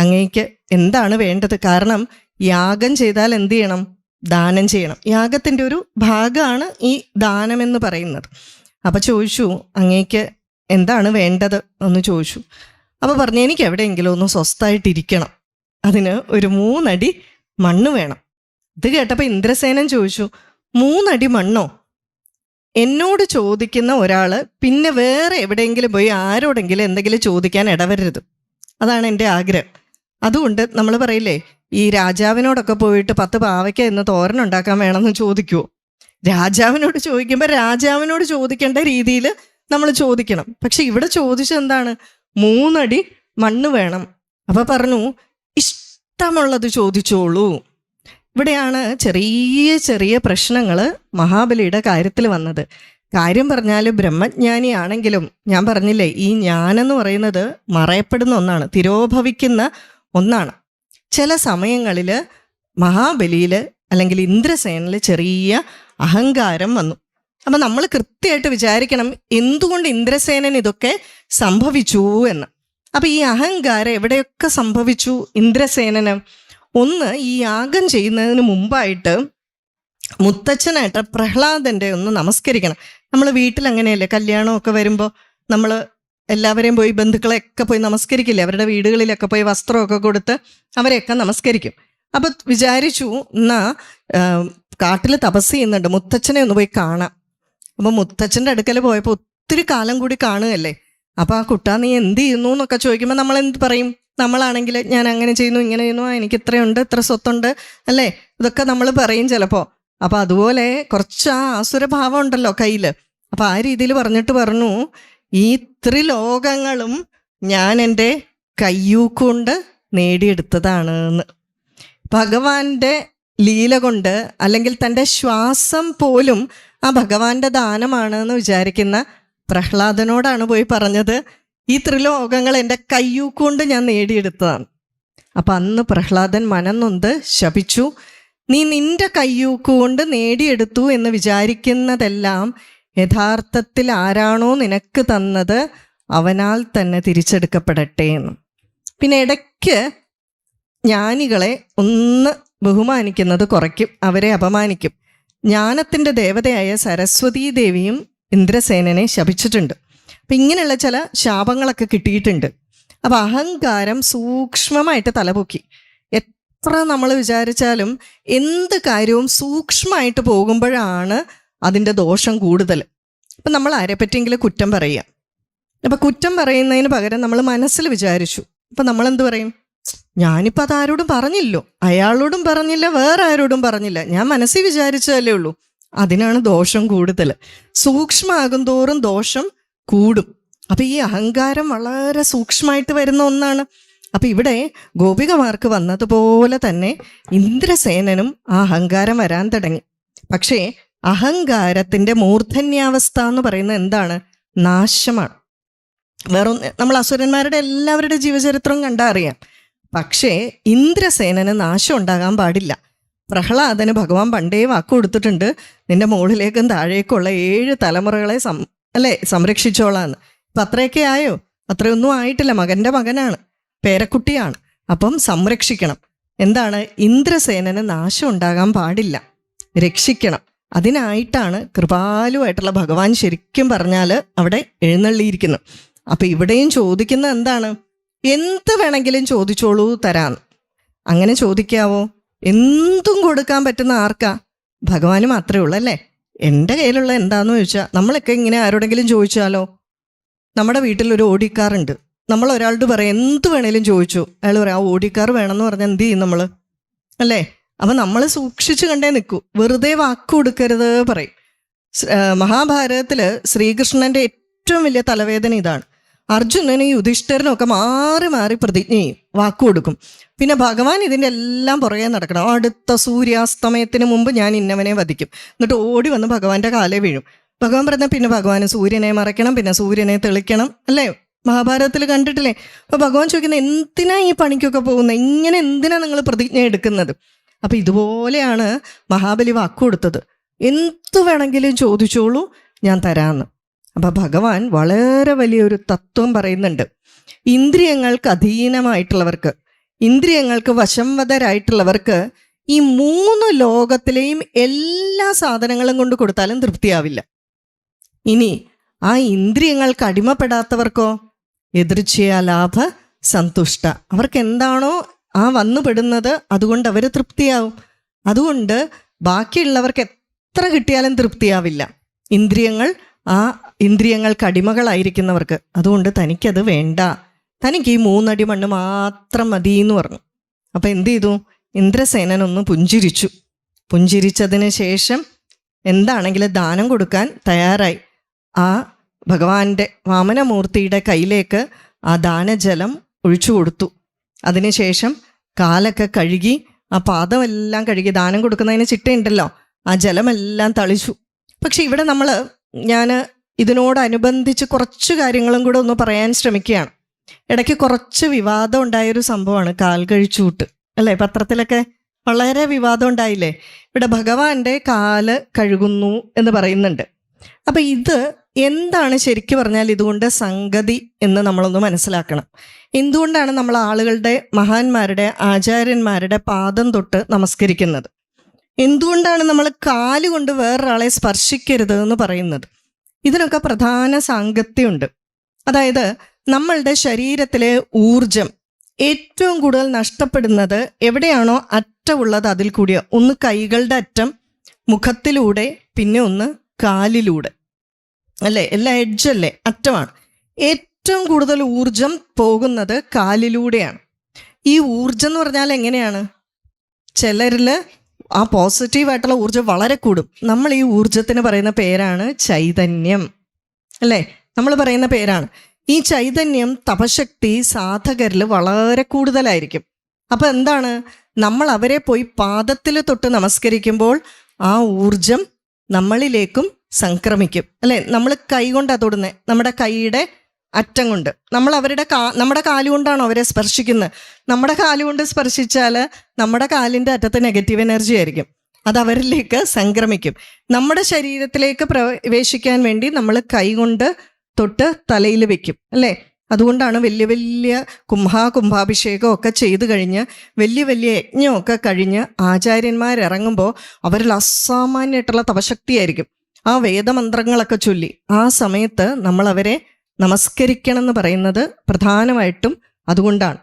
അങ്ങേക്ക് എന്താണ് വേണ്ടത്? കാരണം യാഗം ചെയ്താൽ എന്ത് ചെയ്യണം? ദാനം ചെയ്യണം. യാഗത്തിൻ്റെ ഒരു ഭാഗമാണ് ഈ ദാനമെന്ന് പറയുന്നത്. അപ്പം ചോദിച്ചു, അങ്ങേക്ക് എന്താണ് വേണ്ടത് എന്ന് ചോദിച്ചു. അപ്പോൾ പറഞ്ഞു, എനിക്ക് എവിടെയെങ്കിലും ഒന്ന് സ്വസ്ഥമായിട്ടിരിക്കണം, അതിന് ഒരു 3 അടി മണ്ണ് വേണം. ഇത് കേട്ടപ്പോൾ ഇന്ദ്രസേനൻ ചോദിച്ചു, 3 അടി മണ്ണോ? എന്നോട് ചോദിക്കുന്ന ഒരാൾ പിന്നെ വേറെ എവിടെയെങ്കിലും പോയി ആരോടെങ്കിലും എന്തെങ്കിലും ചോദിക്കാൻ ഇടവരരുത്. അതാണ് എൻ്റെ ആഗ്രഹം. അതുകൊണ്ട് നമ്മൾ പറയില്ലേ, ഈ രാജാവിനോടൊക്കെ പോയിട്ട് 10 പാവയ്ക്ക എന്ന് തോരനുണ്ടാക്കാൻ വേണമെന്ന് ചോദിക്കുമോ? രാജാവിനോട് ചോദിക്കുമ്പോൾ രാജാവിനോട് ചോദിക്കേണ്ട രീതിയിൽ നമ്മൾ ചോദിക്കണം. പക്ഷെ ഇവിടെ ചോദിച്ചെന്താണ്? 3 അടി മണ്ണ് വേണം. അപ്പം പറഞ്ഞു, ഇഷ്ടമുള്ളത് ചോദിച്ചോളൂ. ഇവിടെയാണ് ചെറിയ ചെറിയ പ്രശ്നങ്ങൾ മഹാബലിയുടെ കാര്യത്തിൽ വന്നത്. കാര്യം പറഞ്ഞാൽ ബ്രഹ്മജ്ഞാനിയാണെങ്കിലും ഞാൻ പറഞ്ഞില്ലേ, ഈ ജ്ഞാനെന്ന് പറയുന്നത് മറയപ്പെടുന്ന ഒന്നാണ്, തിരോഭവിക്കുന്ന ഒന്നാണ്. ചില സമയങ്ങളിൽ മഹാബലിയിൽ അല്ലെങ്കിൽ ഇന്ദ്രസേനിൽ ചെറിയ അഹങ്കാരം വന്നു. അപ്പം നമ്മൾ കൃത്യമായിട്ട് വിചാരിക്കണം എന്തുകൊണ്ട് ഇന്ദ്രസേനൻ ഇതൊക്കെ സംഭവിച്ചു എന്ന്. അപ്പം ഈ അഹങ്കാരം എവിടെയൊക്കെ സംഭവിച്ചു ഇന്ദ്രസേനന്? ഒന്ന്, ഈ യാഗം ചെയ്യുന്നതിന് മുമ്പായിട്ട് മുത്തച്ഛനായിട്ട് പ്രഹ്ലാദൻ്റെ ഒന്ന് നമസ്കരിക്കണം. നമ്മൾ വീട്ടിൽ അങ്ങനെയല്ലേ, കല്യാണമൊക്കെ വരുമ്പോൾ നമ്മൾ എല്ലാവരെയും പോയി ബന്ധുക്കളെയൊക്കെ പോയി നമസ്കരിക്കില്ലേ, അവരുടെ വീടുകളിലൊക്കെ പോയി വസ്ത്രമൊക്കെ കൊടുത്ത് അവരെയൊക്കെ നമസ്കരിക്കും. അപ്പം വിചാരിച്ചു, എന്നാ കാട്ടിൽ തപസ് ചെയ്യുന്നുണ്ട്, മുത്തച്ഛനെ ഒന്ന് പോയി കാണാം. അപ്പം മുത്തച്ഛൻ്റെ അടുക്കൽ പോയപ്പോൾ ഒത്തിരി കാലം കൂടി കാണുകയല്ലേ. അപ്പം ആ കുട്ടാ നീ എന്ത് ചെയ്യുന്നു എന്നൊക്കെ ചോദിക്കുമ്പോൾ നമ്മൾ എന്ത് പറയും? നമ്മളാണെങ്കിൽ ഞാൻ അങ്ങനെ ചെയ്യുന്നു, ഇങ്ങനെ ചെയ്യുന്നു, എനിക്ക് ഇത്രയുണ്ട്, ഇത്ര സ്വത്തുണ്ട്, അല്ലേ, ഇതൊക്കെ നമ്മൾ പറയും ചിലപ്പോൾ. അപ്പം അതുപോലെ കുറച്ച് ആ ആസുരഭാവം ഉണ്ടല്ലോ കയ്യിൽ. അപ്പം ആ രീതിയിൽ പറഞ്ഞിട്ട് പറഞ്ഞു, ഈ ത്രിലോകങ്ങളും ഞാൻ എൻ്റെ കയ്യൂക്കൊണ്ട് നേടിയെടുത്തതാണ് എന്ന്. ഭഗവാന്റെ ലീല കൊണ്ട്, അല്ലെങ്കിൽ തൻ്റെ ശ്വാസം പോലും ആ ഭഗവാന്റെ ദാനമാണ് എന്ന് വിചാരിക്കുന്ന പ്രഹ്ലാദനോടാണ് പോയി പറഞ്ഞത്, ഈ ത്രിലോകങ്ങൾ എൻ്റെ കയ്യൂക്കൊണ്ട് ഞാൻ നേടിയെടുത്തതാണ്. അപ്പം അന്ന് പ്രഹ്ലാദൻ മനംനൊന്ത് ശപിച്ചു, നീ നിന്റെ കയ്യൂക്കുകൊണ്ട് നേടിയെടുത്തു എന്ന് വിചാരിക്കുന്നതെല്ലാം യഥാർത്ഥത്തിൽ ആരാണോ നിനക്ക് തന്നത് അവനാൽ തന്നെ തിരിച്ചെടുക്കപ്പെടട്ടെ എന്ന്. പിന്നെ ഇടയ്ക്ക് ജ്ഞാനികളെ ഒന്ന് ബഹുമാനിക്കുന്നത് കുറയ്ക്കും, അവരെ അപമാനിക്കും. ജ്ഞാനത്തിൻ്റെ ദേവതയായ സരസ്വതീ ദേവിയും ഇന്ദ്രസേനനെ ശപിച്ചിട്ടുണ്ട്. അപ്പം ഇങ്ങനെയുള്ള ചില ശാപങ്ങളൊക്കെ കിട്ടിയിട്ടുണ്ട്. അപ്പം അഹങ്കാരം സൂക്ഷ്മമായിട്ട് തലപൊക്കി. എത്ര നമ്മൾ വിചാരിച്ചാലും എന്ത് കാര്യവും സൂക്ഷ്മമായിട്ട് പോകുമ്പോഴാണ് അതിൻ്റെ ദോഷം കൂടുതൽ. അപ്പം നമ്മൾ ആരെപ്പറ്റിയെങ്കിലും കുറ്റം പറയുക. അപ്പം കുറ്റം പറയുന്നതിന് പകരം നമ്മൾ മനസ്സിൽ വിചാരിച്ചു. അപ്പം നമ്മളെന്ത് പറയും? ഞാനിപ്പോൾ അതാരോടും പറഞ്ഞില്ലോ, അയാളോടും പറഞ്ഞില്ല, വേറെ ആരോടും പറഞ്ഞില്ല, ഞാൻ മനസ്സിൽ വിചാരിച്ചതല്ലേ ഉള്ളൂ. അതിനാണ് ദോഷം കൂടുതൽ. സൂക്ഷ്മമാകും തോറും ദോഷം കൂടും. അപ്പം ഈ അഹങ്കാരം വളരെ സൂക്ഷ്മമായിട്ട് വരുന്ന ഒന്നാണ്. അപ്പം ഇവിടെ ഗോപികമാർക്ക് വന്നതുപോലെ തന്നെ ഇന്ദ്രസേനനും ആ അഹങ്കാരം വരാൻ തുടങ്ങി. പക്ഷേ അഹങ്കാരത്തിൻ്റെ മൂർധന്യാവസ്ഥ എന്ന് പറയുന്നത് എന്താണ്? നാശമാണ്. വേറൊന്ന്, നമ്മൾ അസുരന്മാരുടെ എല്ലാവരുടെ ജീവചരിത്രം കണ്ടാൽ അറിയാം. പക്ഷേ ഇന്ദ്രസേനന് നാശം ഉണ്ടാകാൻ പാടില്ല. പ്രഹ്ലാദന് ഭഗവാൻ പണ്ടേ വാക്ക് കൊടുത്തിട്ടുണ്ട്, നിന്റെ മുകളിലേക്കും താഴേക്കുള്ള 7 തലമുറകളെ സംരക്ഷിച്ചോളാന്ന്. അപ്പം അത്രയൊക്കെ ആയോ? അത്രയൊന്നും ആയിട്ടില്ല. മകൻ്റെ മകനാണ്, പേരക്കുട്ടിയാണ്. അപ്പം സംരക്ഷിക്കണം. എന്താണ്? ഇന്ദ്രസേനന് നാശം ഉണ്ടാകാൻ പാടില്ല, രക്ഷിക്കണം. അതിനായിട്ടാണ് കൃപാലുവായിട്ടുള്ള ഭഗവാൻ ശരിക്കും പറഞ്ഞാൽ അവിടെ എഴുന്നള്ളിയിരിക്കുന്നത്. അപ്പം ഇവിടെയും ചോദിക്കുന്ന എന്താണ്? എന്ത് വേണമെങ്കിലും ചോദിച്ചോളൂ, തരാന്ന്. അങ്ങനെ ചോദിക്കാവോ? എന്തും കൊടുക്കാൻ പറ്റുന്ന ആർക്കാ? ഭഗവാന് മാത്രമേ ഉള്ളൂ, അല്ലേ? എൻ്റെ കയ്യിലുള്ള എന്താണെന്ന് ചോദിച്ചാൽ, നമ്മളൊക്കെ ഇങ്ങനെ ആരോടെങ്കിലും ചോദിച്ചാലോ? നമ്മുടെ വീട്ടിലൊരു ഓടിക്കാറുണ്ട്, നമ്മൾ ഒരാളോട് പറയാം എന്ത് വേണേലും ചോദിച്ചു, അയാൾ പറയാം ആ ഓടിക്കാർ വേണമെന്ന് പറഞ്ഞാൽ എന്ത് ചെയ്യും നമ്മൾ, അല്ലേ? അപ്പം നമ്മൾ സൂക്ഷിച്ച് കണ്ടേ നിൽക്കൂ, വെറുതെ വാക്ക് കൊടുക്കരുത് പറയും. മഹാഭാരതത്തിൽ ശ്രീകൃഷ്ണൻ്റെ ഏറ്റവും വലിയ തലവേദന ഇതാണ്. അർജുനനും യുധിഷ്ഠിരനും ഒക്കെ മാറി മാറി പ്രതിജ്ഞ ചെയ്യും, വാക്ക് കൊടുക്കും. പിന്നെ ഭഗവാൻ ഇതിൻ്റെ എല്ലാം പുറകെ നടക്കണം. അടുത്ത സൂര്യാസ്തമയത്തിന് മുമ്പ് ഞാൻ ഇന്നവനെ വധിക്കും. എന്നിട്ട് ഓടി വന്ന് ഭഗവാന്റെ കാലേ വീഴും. ഭഗവാൻ പറഞ്ഞാൽ പിന്നെ ഭഗവാന് സൂര്യനെ മറയ്ക്കണം, പിന്നെ സൂര്യനെ തെളിക്കണം, അല്ലേ? മഹാഭാരതത്തിൽ കണ്ടിട്ടില്ലേ? അപ്പോൾ ഭഗവാൻ ചോദിക്കുന്നത്, എന്തിനാ ഈ പണിക്കൊക്കെ പോകുന്നത്? ഇങ്ങനെ എന്തിനാ നിങ്ങൾ പ്രതിജ്ഞ എടുക്കുന്നത്? അപ്പം ഇതുപോലെയാണ് മഹാബലി വാക്ക് കൊടുത്തത്, എന്തു വേണമെങ്കിലും ചോദിച്ചോളൂ, ഞാൻ തരാമെന്ന്. അപ്പം ഭഗവാൻ വളരെ വലിയൊരു തത്വം പറയുന്നുണ്ട്. ഇന്ദ്രിയങ്ങൾക്ക് അധീനമായിട്ടുള്ളവർക്ക്, ഇന്ദ്രിയങ്ങൾക്ക് വശംവദരായിട്ടുള്ളവർക്ക് ഈ 3 ലോകത്തിലെയും എല്ലാ സാധനങ്ങളും കൊണ്ട് കൊടുത്താലും തൃപ്തിയാവില്ല. ഇനി ആ ഇന്ദ്രിയങ്ങൾക്ക് അടിമപ്പെടാത്തവർക്കോ എതിർച്ചയാ ലാഭ സന്തുഷ്ട. അവർക്ക് എന്താണോ ആ വന്നുപെടുന്നത് അതുകൊണ്ട് അവർ തൃപ്തിയാവും. അതുകൊണ്ട് ബാക്കിയുള്ളവർക്ക് എത്ര കിട്ടിയാലും തൃപ്തിയാവില്ല. ഇന്ദ്രിയങ്ങൾക്ക് അടിമകളായിരിക്കുന്നവർക്ക്. അതുകൊണ്ട് തനിക്കത് വേണ്ട, തനിക്ക് ഈ 3 അടി മണ്ണ് മാത്രം മതി എന്ന് പറഞ്ഞു. അപ്പം എന്ത് ചെയ്തു? ഇന്ദ്രസേനനൊന്ന് പുഞ്ചിരിച്ചു. പുഞ്ചിരിച്ചതിന് ശേഷം എന്താണെങ്കിലും ദാനം കൊടുക്കാൻ തയ്യാറായി. ആ ഭഗവാന്റെ വാമനമൂർത്തിയുടെ കയ്യിലേക്ക് ആ ദാനജലം ഒഴിച്ചു കൊടുത്തു. അതിനുശേഷം കാലൊക്കെ കഴുകി, ആ പാദമെല്ലാം കഴുകി, ദാനം കൊടുക്കുന്നതിന് ചിട്ടയുണ്ടല്ലോ, ആ ജലമെല്ലാം തളിച്ചു. പക്ഷെ ഇവിടെ ഞാൻ ഇതിനോടനുബന്ധിച്ച് കുറച്ച് കാര്യങ്ങളും കൂടെ ഒന്ന് പറയാൻ ശ്രമിക്കുകയാണ്. ഇടയ്ക്ക് കുറച്ച് വിവാദം ഉണ്ടായൊരു സംഭവമാണ് കാൽ കഴിച്ചൂട്ട്, അല്ലേ? പത്രത്തിലൊക്കെ വളരെ വിവാദം ഉണ്ടായില്ലേ? ഇവിടെ ഭഗവാന്റെ കാല് കഴുകുന്നു എന്ന് പറയുന്നുണ്ട്. അപ്പം ഇത് എന്താണ് ശരിക്കും പറഞ്ഞാൽ ഇതുകൊണ്ട് സംഗതി എന്ന് നമ്മളൊന്ന് മനസ്സിലാക്കണം. എന്തുകൊണ്ടാണ് നമ്മൾ ആളുകളുടെ, മഹാന്മാരുടെ, ആചാര്യന്മാരുടെ പാദം തൊട്ട് നമസ്കരിക്കുന്നത്? എന്തുകൊണ്ടാണ് നമ്മൾ കാലുകൊണ്ട് വേറൊരാളെ സ്പർശിക്കരുത് എന്ന് പറയുന്നത്? ഇതിനൊക്കെ പ്രധാന സാങ്കത്യമുണ്ട്. അതായത് നമ്മളുടെ ശരീരത്തിലെ ഊർജം ഏറ്റവും കൂടുതൽ നഷ്ടപ്പെടുന്നത് എവിടെയാണോ അറ്റമുള്ളത് അതിൽ കൂടിയോ. ഒന്ന് കൈകളുടെ അറ്റം, മുഖത്തിലൂടെ, പിന്നെ ഒന്ന് കാലിലൂടെ, അല്ലേ? എല്ലാ എഡ്ജല്ലേ, അറ്റമാണ്. ഏറ്റവും കൂടുതൽ ഊർജം പോകുന്നത് കാലിലൂടെയാണ്. ഈ ഊർജം എന്ന് പറഞ്ഞാൽ എങ്ങനെയാണ്? ചിലരിൽ ആ പോസിറ്റീവായിട്ടുള്ള ഊർജം വളരെ കൂടും. നമ്മൾ ഈ ഊർജത്തിന് പറയുന്ന പേരാണ് ചൈതന്യം, അല്ലേ? നമ്മൾ പറയുന്ന പേരാണ്. ഈ ചൈതന്യം, തപശക്തി സാധകരിൽ വളരെ കൂടുതലായിരിക്കും. അപ്പം എന്താണ്, നമ്മൾ അവരെ പോയി പാദത്തിൽ തൊട്ട് നമസ്കരിക്കുമ്പോൾ ആ ഊർജം നമ്മളിലേക്കും സംക്രമിക്കും, അല്ലേ? നമ്മൾ കൈ കൊണ്ടാണ് തൊടുന്നത്, നമ്മുടെ കൈയുടെ അറ്റം കൊണ്ട്. നമ്മൾ നമ്മുടെ കാലുകൊണ്ടാണോ അവരെ സ്പർശിക്കുന്നത്? നമ്മുടെ കാലുകൊണ്ട് സ്പർശിച്ചാൽ നമ്മുടെ കാലിൻ്റെ അറ്റത്ത് നെഗറ്റീവ് എനർജി ആയിരിക്കും, അത് അവരിലേക്ക് സംക്രമിക്കും. നമ്മുടെ ശരീരത്തിലേക്ക് പ്രവേശിക്കാൻ വേണ്ടി നമ്മൾ കൈ കൊണ്ട് തൊട്ട് തലയിൽ വെക്കും, അല്ലേ? അതുകൊണ്ടാണ് വലിയ വലിയ കുംഭാഭിഷേകം ഒക്കെ ചെയ്തു കഴിഞ്ഞ് വലിയ വലിയ യജ്ഞമൊക്കെ കഴിഞ്ഞ് ആചാര്യന്മാരിറങ്ങുമ്പോൾ അവരിൽ അസാമാന്യമായിട്ടുള്ള തപശക്തിയായിരിക്കും. ആ വേദമന്ത്രങ്ങളൊക്കെ ചൊല്ലി ആ സമയത്ത് നമ്മൾ അവരെ നമസ്കരിക്കണം എന്ന് പറയുന്നത് പ്രധാനമായിട്ടും അതുകൊണ്ടാണ്.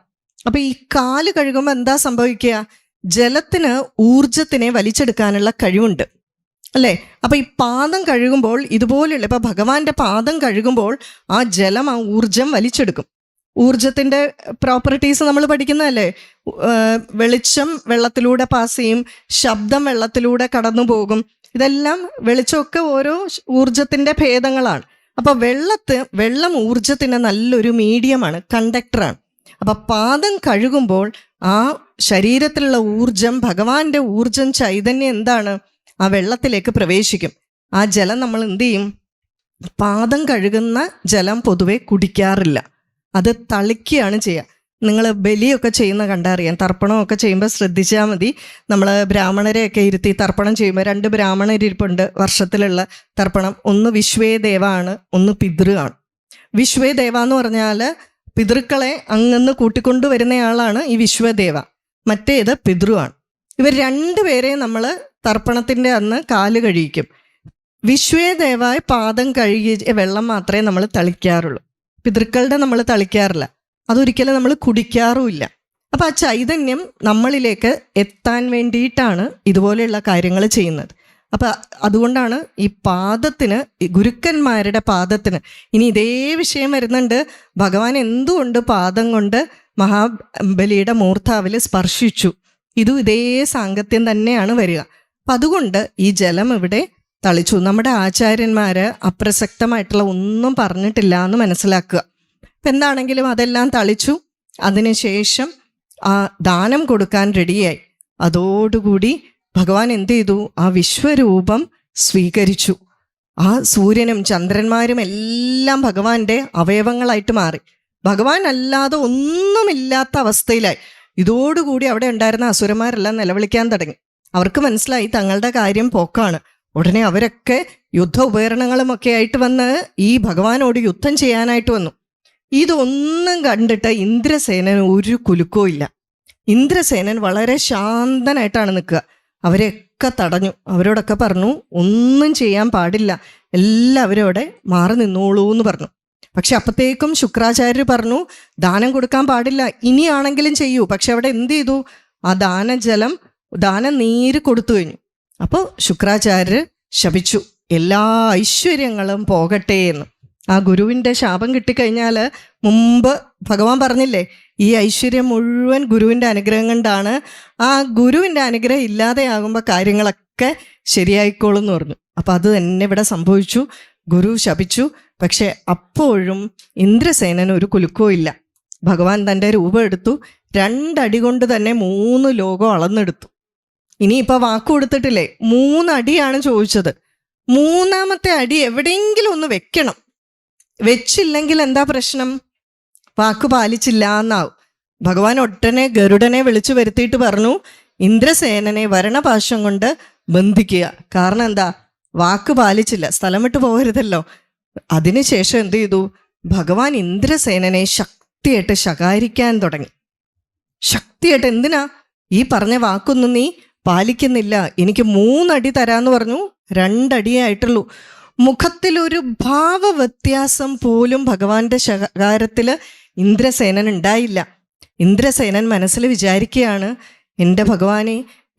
അപ്പം ഈ കാല് കഴുകുമ്പോൾ എന്താ സംഭവിക്കുക? ജലത്തിന് ഊർജത്തിനെ വലിച്ചെടുക്കാനുള്ള കഴിവുണ്ട്, അല്ലേ? അപ്പം ഈ പാദം കഴുകുമ്പോൾ ഇതുപോലെയുള്ള, ഇപ്പം ഭഗവാന്റെ പാദം കഴുകുമ്പോൾ ആ ജലം, ആ ഊർജം വലിച്ചെടുക്കും. ഊർജത്തിൻ്റെ പ്രോപ്പർട്ടീസ് നമ്മൾ പഠിക്കുന്നതല്ലേ? വെളിച്ചം വെള്ളത്തിലൂടെ പാസ് ചെയ്യും, ശബ്ദം വെള്ളത്തിലൂടെ കടന്നു പോകും. ഇതെല്ലാം വെളിച്ചമൊക്കെ ഓരോ ഊർജത്തിൻ്റെ ഭേദങ്ങളാണ്. അപ്പോൾ വെള്ളം ഊർജത്തിൻ്റെ നല്ലൊരു മീഡിയമാണ്, കണ്ടക്ടറാണ്. അപ്പം പാദം കഴുകുമ്പോൾ ആ ശരീരത്തിലുള്ള ഊർജം, ഭഗവാന്റെ ഊർജം, ചൈതന്യം എന്താണ്? ആ വെള്ളത്തിലേക്ക് പ്രവേശിക്കും. ആ ജലം നമ്മൾ എന്ത് ചെയ്യും? പാദം കഴുകുന്ന ജലം പൊതുവെ കുടിക്കാറില്ല, അത് തളിക്കുകയാണ് ചെയ്യുക. നിങ്ങൾ ബലിയൊക്കെ ചെയ്യുന്ന കണ്ടറിയാം. തർപ്പണമൊക്കെ ചെയ്യുമ്പോൾ ശ്രദ്ധിച്ചാൽ മതി. നമ്മൾ ബ്രാഹ്മണരെയൊക്കെ ഇരുത്തി തർപ്പണം ചെയ്യുമ്പോൾ 2 ബ്രാഹ്മണരിപ്പുണ്ട് വർഷത്തിലുള്ള തർപ്പണം. ഒന്ന് വിശ്വേദേവ ആണ്, ഒന്ന് പിതൃ ആണ്. വിശ്വേദേവ എന്ന് പറഞ്ഞാൽ പിതൃക്കളെ അങ്ങന്ന് കൂട്ടിക്കൊണ്ടുവരുന്നയാളാണ് ഈ വിശ്വദേവ. മറ്റേത് പിതൃ ആണ്. ഇവർ 2 പേരെയും നമ്മൾ തർപ്പണത്തിൻ്റെ അന്ന് കാല് കഴിക്കും. വിശ്വേദേവായ പാദം കഴുകിയ വെള്ളം മാത്രമേ നമ്മൾ തളിക്കാറുള്ളൂ, പിതൃക്കളുടെ നമ്മൾ തളിക്കാറില്ല. അതൊരിക്കലും നമ്മൾ കുടിക്കാറുമില്ല. അപ്പം ആ ചൈതന്യം നമ്മളിലേക്ക് എത്താൻ വേണ്ടിയിട്ടാണ് ഇതുപോലെയുള്ള കാര്യങ്ങൾ ചെയ്യുന്നത്. അപ്പം അതുകൊണ്ടാണ് ഈ പാദത്തിന്, ഗുരുക്കന്മാരുടെ പാദത്തിന്, ഇനി ഇതേ വിഷയം വരുന്നുണ്ട്, ഭഗവാൻ എന്തുകൊണ്ട് പാദം കൊണ്ട് മഹാബലിയുടെ മൂർധാവിൽ സ്പർശിച്ചു, ഇതും ഇതേ സാങ്കത്യം തന്നെയാണ് വരിക. അപ്പം അതുകൊണ്ട് ഈ ജലം ഇവിടെ തളിച്ചു. നമ്മുടെ ആചാര്യന്മാർ അപ്രസക്തമായിട്ടുള്ള ഒന്നും പറഞ്ഞിട്ടില്ല എന്ന് മനസ്സിലാക്കുക. അപ്പം എന്താണെങ്കിലും അതെല്ലാം തളിച്ചു. അതിനുശേഷം ആ ദാനം കൊടുക്കാൻ റെഡിയായി. അതോടുകൂടി ഭഗവാൻ എന്ത് ചെയ്തു? ആ വിശ്വരൂപം സ്വീകരിച്ചു. ആ സൂര്യനും ചന്ദ്രന്മാരും എല്ലാം ഭഗവാന്റെ അവയവങ്ങളായിട്ട് മാറി. ഭഗവാൻ അല്ലാതെ ഒന്നുമില്ലാത്ത അവസ്ഥയിലായി. ഇതോടുകൂടി അവിടെ ഉണ്ടായിരുന്ന അസുരന്മാരെല്ലാം നിലവിളിക്കാൻ തുടങ്ങി. അവർക്ക് മനസ്സിലായി തങ്ങളുടെ കാര്യം പോക്കാണ്. ഉടനെ അവരൊക്കെ യുദ്ധ ഉപകരണങ്ങളുമൊക്കെ ആയിട്ട് വന്ന് ഈ ഭഗവാനോട് യുദ്ധം ചെയ്യാനായിട്ട് വന്നു. ഇതൊന്നും കണ്ടിട്ട് ഇന്ദ്രസേനന് ഒരു കുലുക്കവും ഇല്ല. ഇന്ദ്രസേനൻ വളരെ ശാന്തനായിട്ടാണ് നിൽക്കുക. അവരെയൊക്കെ തടഞ്ഞു. അവരോടൊക്കെ പറഞ്ഞു, ഒന്നും ചെയ്യാൻ പാടില്ല, എല്ലാവരും അവിടെ മാറി നിന്നോളൂ എന്ന് പറഞ്ഞു. പക്ഷെ അപ്പോഴത്തേക്കും ശുക്രാചാര്യർ പറഞ്ഞു, ദാനം കൊടുക്കാൻ പാടില്ല, ഇനിയാണെങ്കിലും ചെയ്യൂ. പക്ഷെ അവിടെ എന്ത് ചെയ്തു? ആ ദാനനീര് കൊടുത്തു കഴിഞ്ഞു. അപ്പോൾ ശുക്രാചാര്യർ ശപിച്ചു, എല്ലാ ഐശ്വര്യങ്ങളും പോകട്ടെ എന്ന്. ആ ഗുരുവിൻ്റെ ശാപം കിട്ടിക്കഴിഞ്ഞാൽ, മുമ്പ് ഭഗവാൻ പറഞ്ഞില്ലേ, ഈ ഐശ്വര്യം മുഴുവൻ ഗുരുവിൻ്റെ അനുഗ്രഹം കൊണ്ടാണ്. ആ ഗുരുവിൻ്റെ അനുഗ്രഹം ഇല്ലാതെയാകുമ്പോൾ കാര്യങ്ങളൊക്കെ ശരിയായിക്കോളും എന്ന് പറഞ്ഞു. അപ്പം അത് തന്നെ ഇവിടെ സംഭവിച്ചു. ഗുരു ശപിച്ചു. പക്ഷെ അപ്പോഴും ഇന്ദ്രസേനന് ഒരു കുലുക്കവും ഇല്ല. ഭഗവാൻ തൻ്റെ രൂപം എടുത്തു, 2 അടി കൊണ്ട് തന്നെ 3 ലോകം അളന്നെടുത്തു. ഇനിയിപ്പോൾ വാക്ക് കൊടുത്തിട്ടില്ലേ, 3 അടിയാണ് ചോദിച്ചത്. 3-ാമത്തെ അടി എവിടെയെങ്കിലും ഒന്ന് വെക്കണം. വെച്ചില്ലെങ്കിൽ എന്താ പ്രശ്നം? വാക്ക് പാലിച്ചില്ല എന്നാവും. ഭഗവാൻ ഒട്ടനെ ഗരുഡനെ വിളിച്ചു വരുത്തിയിട്ട് പറഞ്ഞു, ഇന്ദ്രസേനനെ വരണപാശം കൊണ്ട് ബന്ധിക്കുക. കാരണം എന്താ? വാക്ക് പാലിച്ചില്ല, സ്ഥലം വിട്ട് പോകരുതല്ലോ. അതിനുശേഷം എന്ത് ചെയ്തു? ഭഗവാൻ ഇന്ദ്രസേനനെ ശക്തിയായിട്ട് ശകാരിക്കാൻ തുടങ്ങി. ശക്തിയായിട്ട്, എന്തിനാ ഈ പറഞ്ഞ വാക്കൊന്നും നീ പാലിക്കുന്നില്ല? എനിക്ക് 3 അടി തരാന്ന് പറഞ്ഞു, 2 അടിയേ ആയിട്ടുള്ളൂ. മുഖത്തിലൊരു ഭാവവ്യത്യാസം പോലും ഭഗവാന്റെ ശകാരത്തിൽ ഇന്ദ്രസേനൻ ഉണ്ടായില്ല. ഇന്ദ്രസേനൻ മനസ്സിൽ വിചാരിക്കുകയാണ്, എൻ്റെ ഭഗവാനെ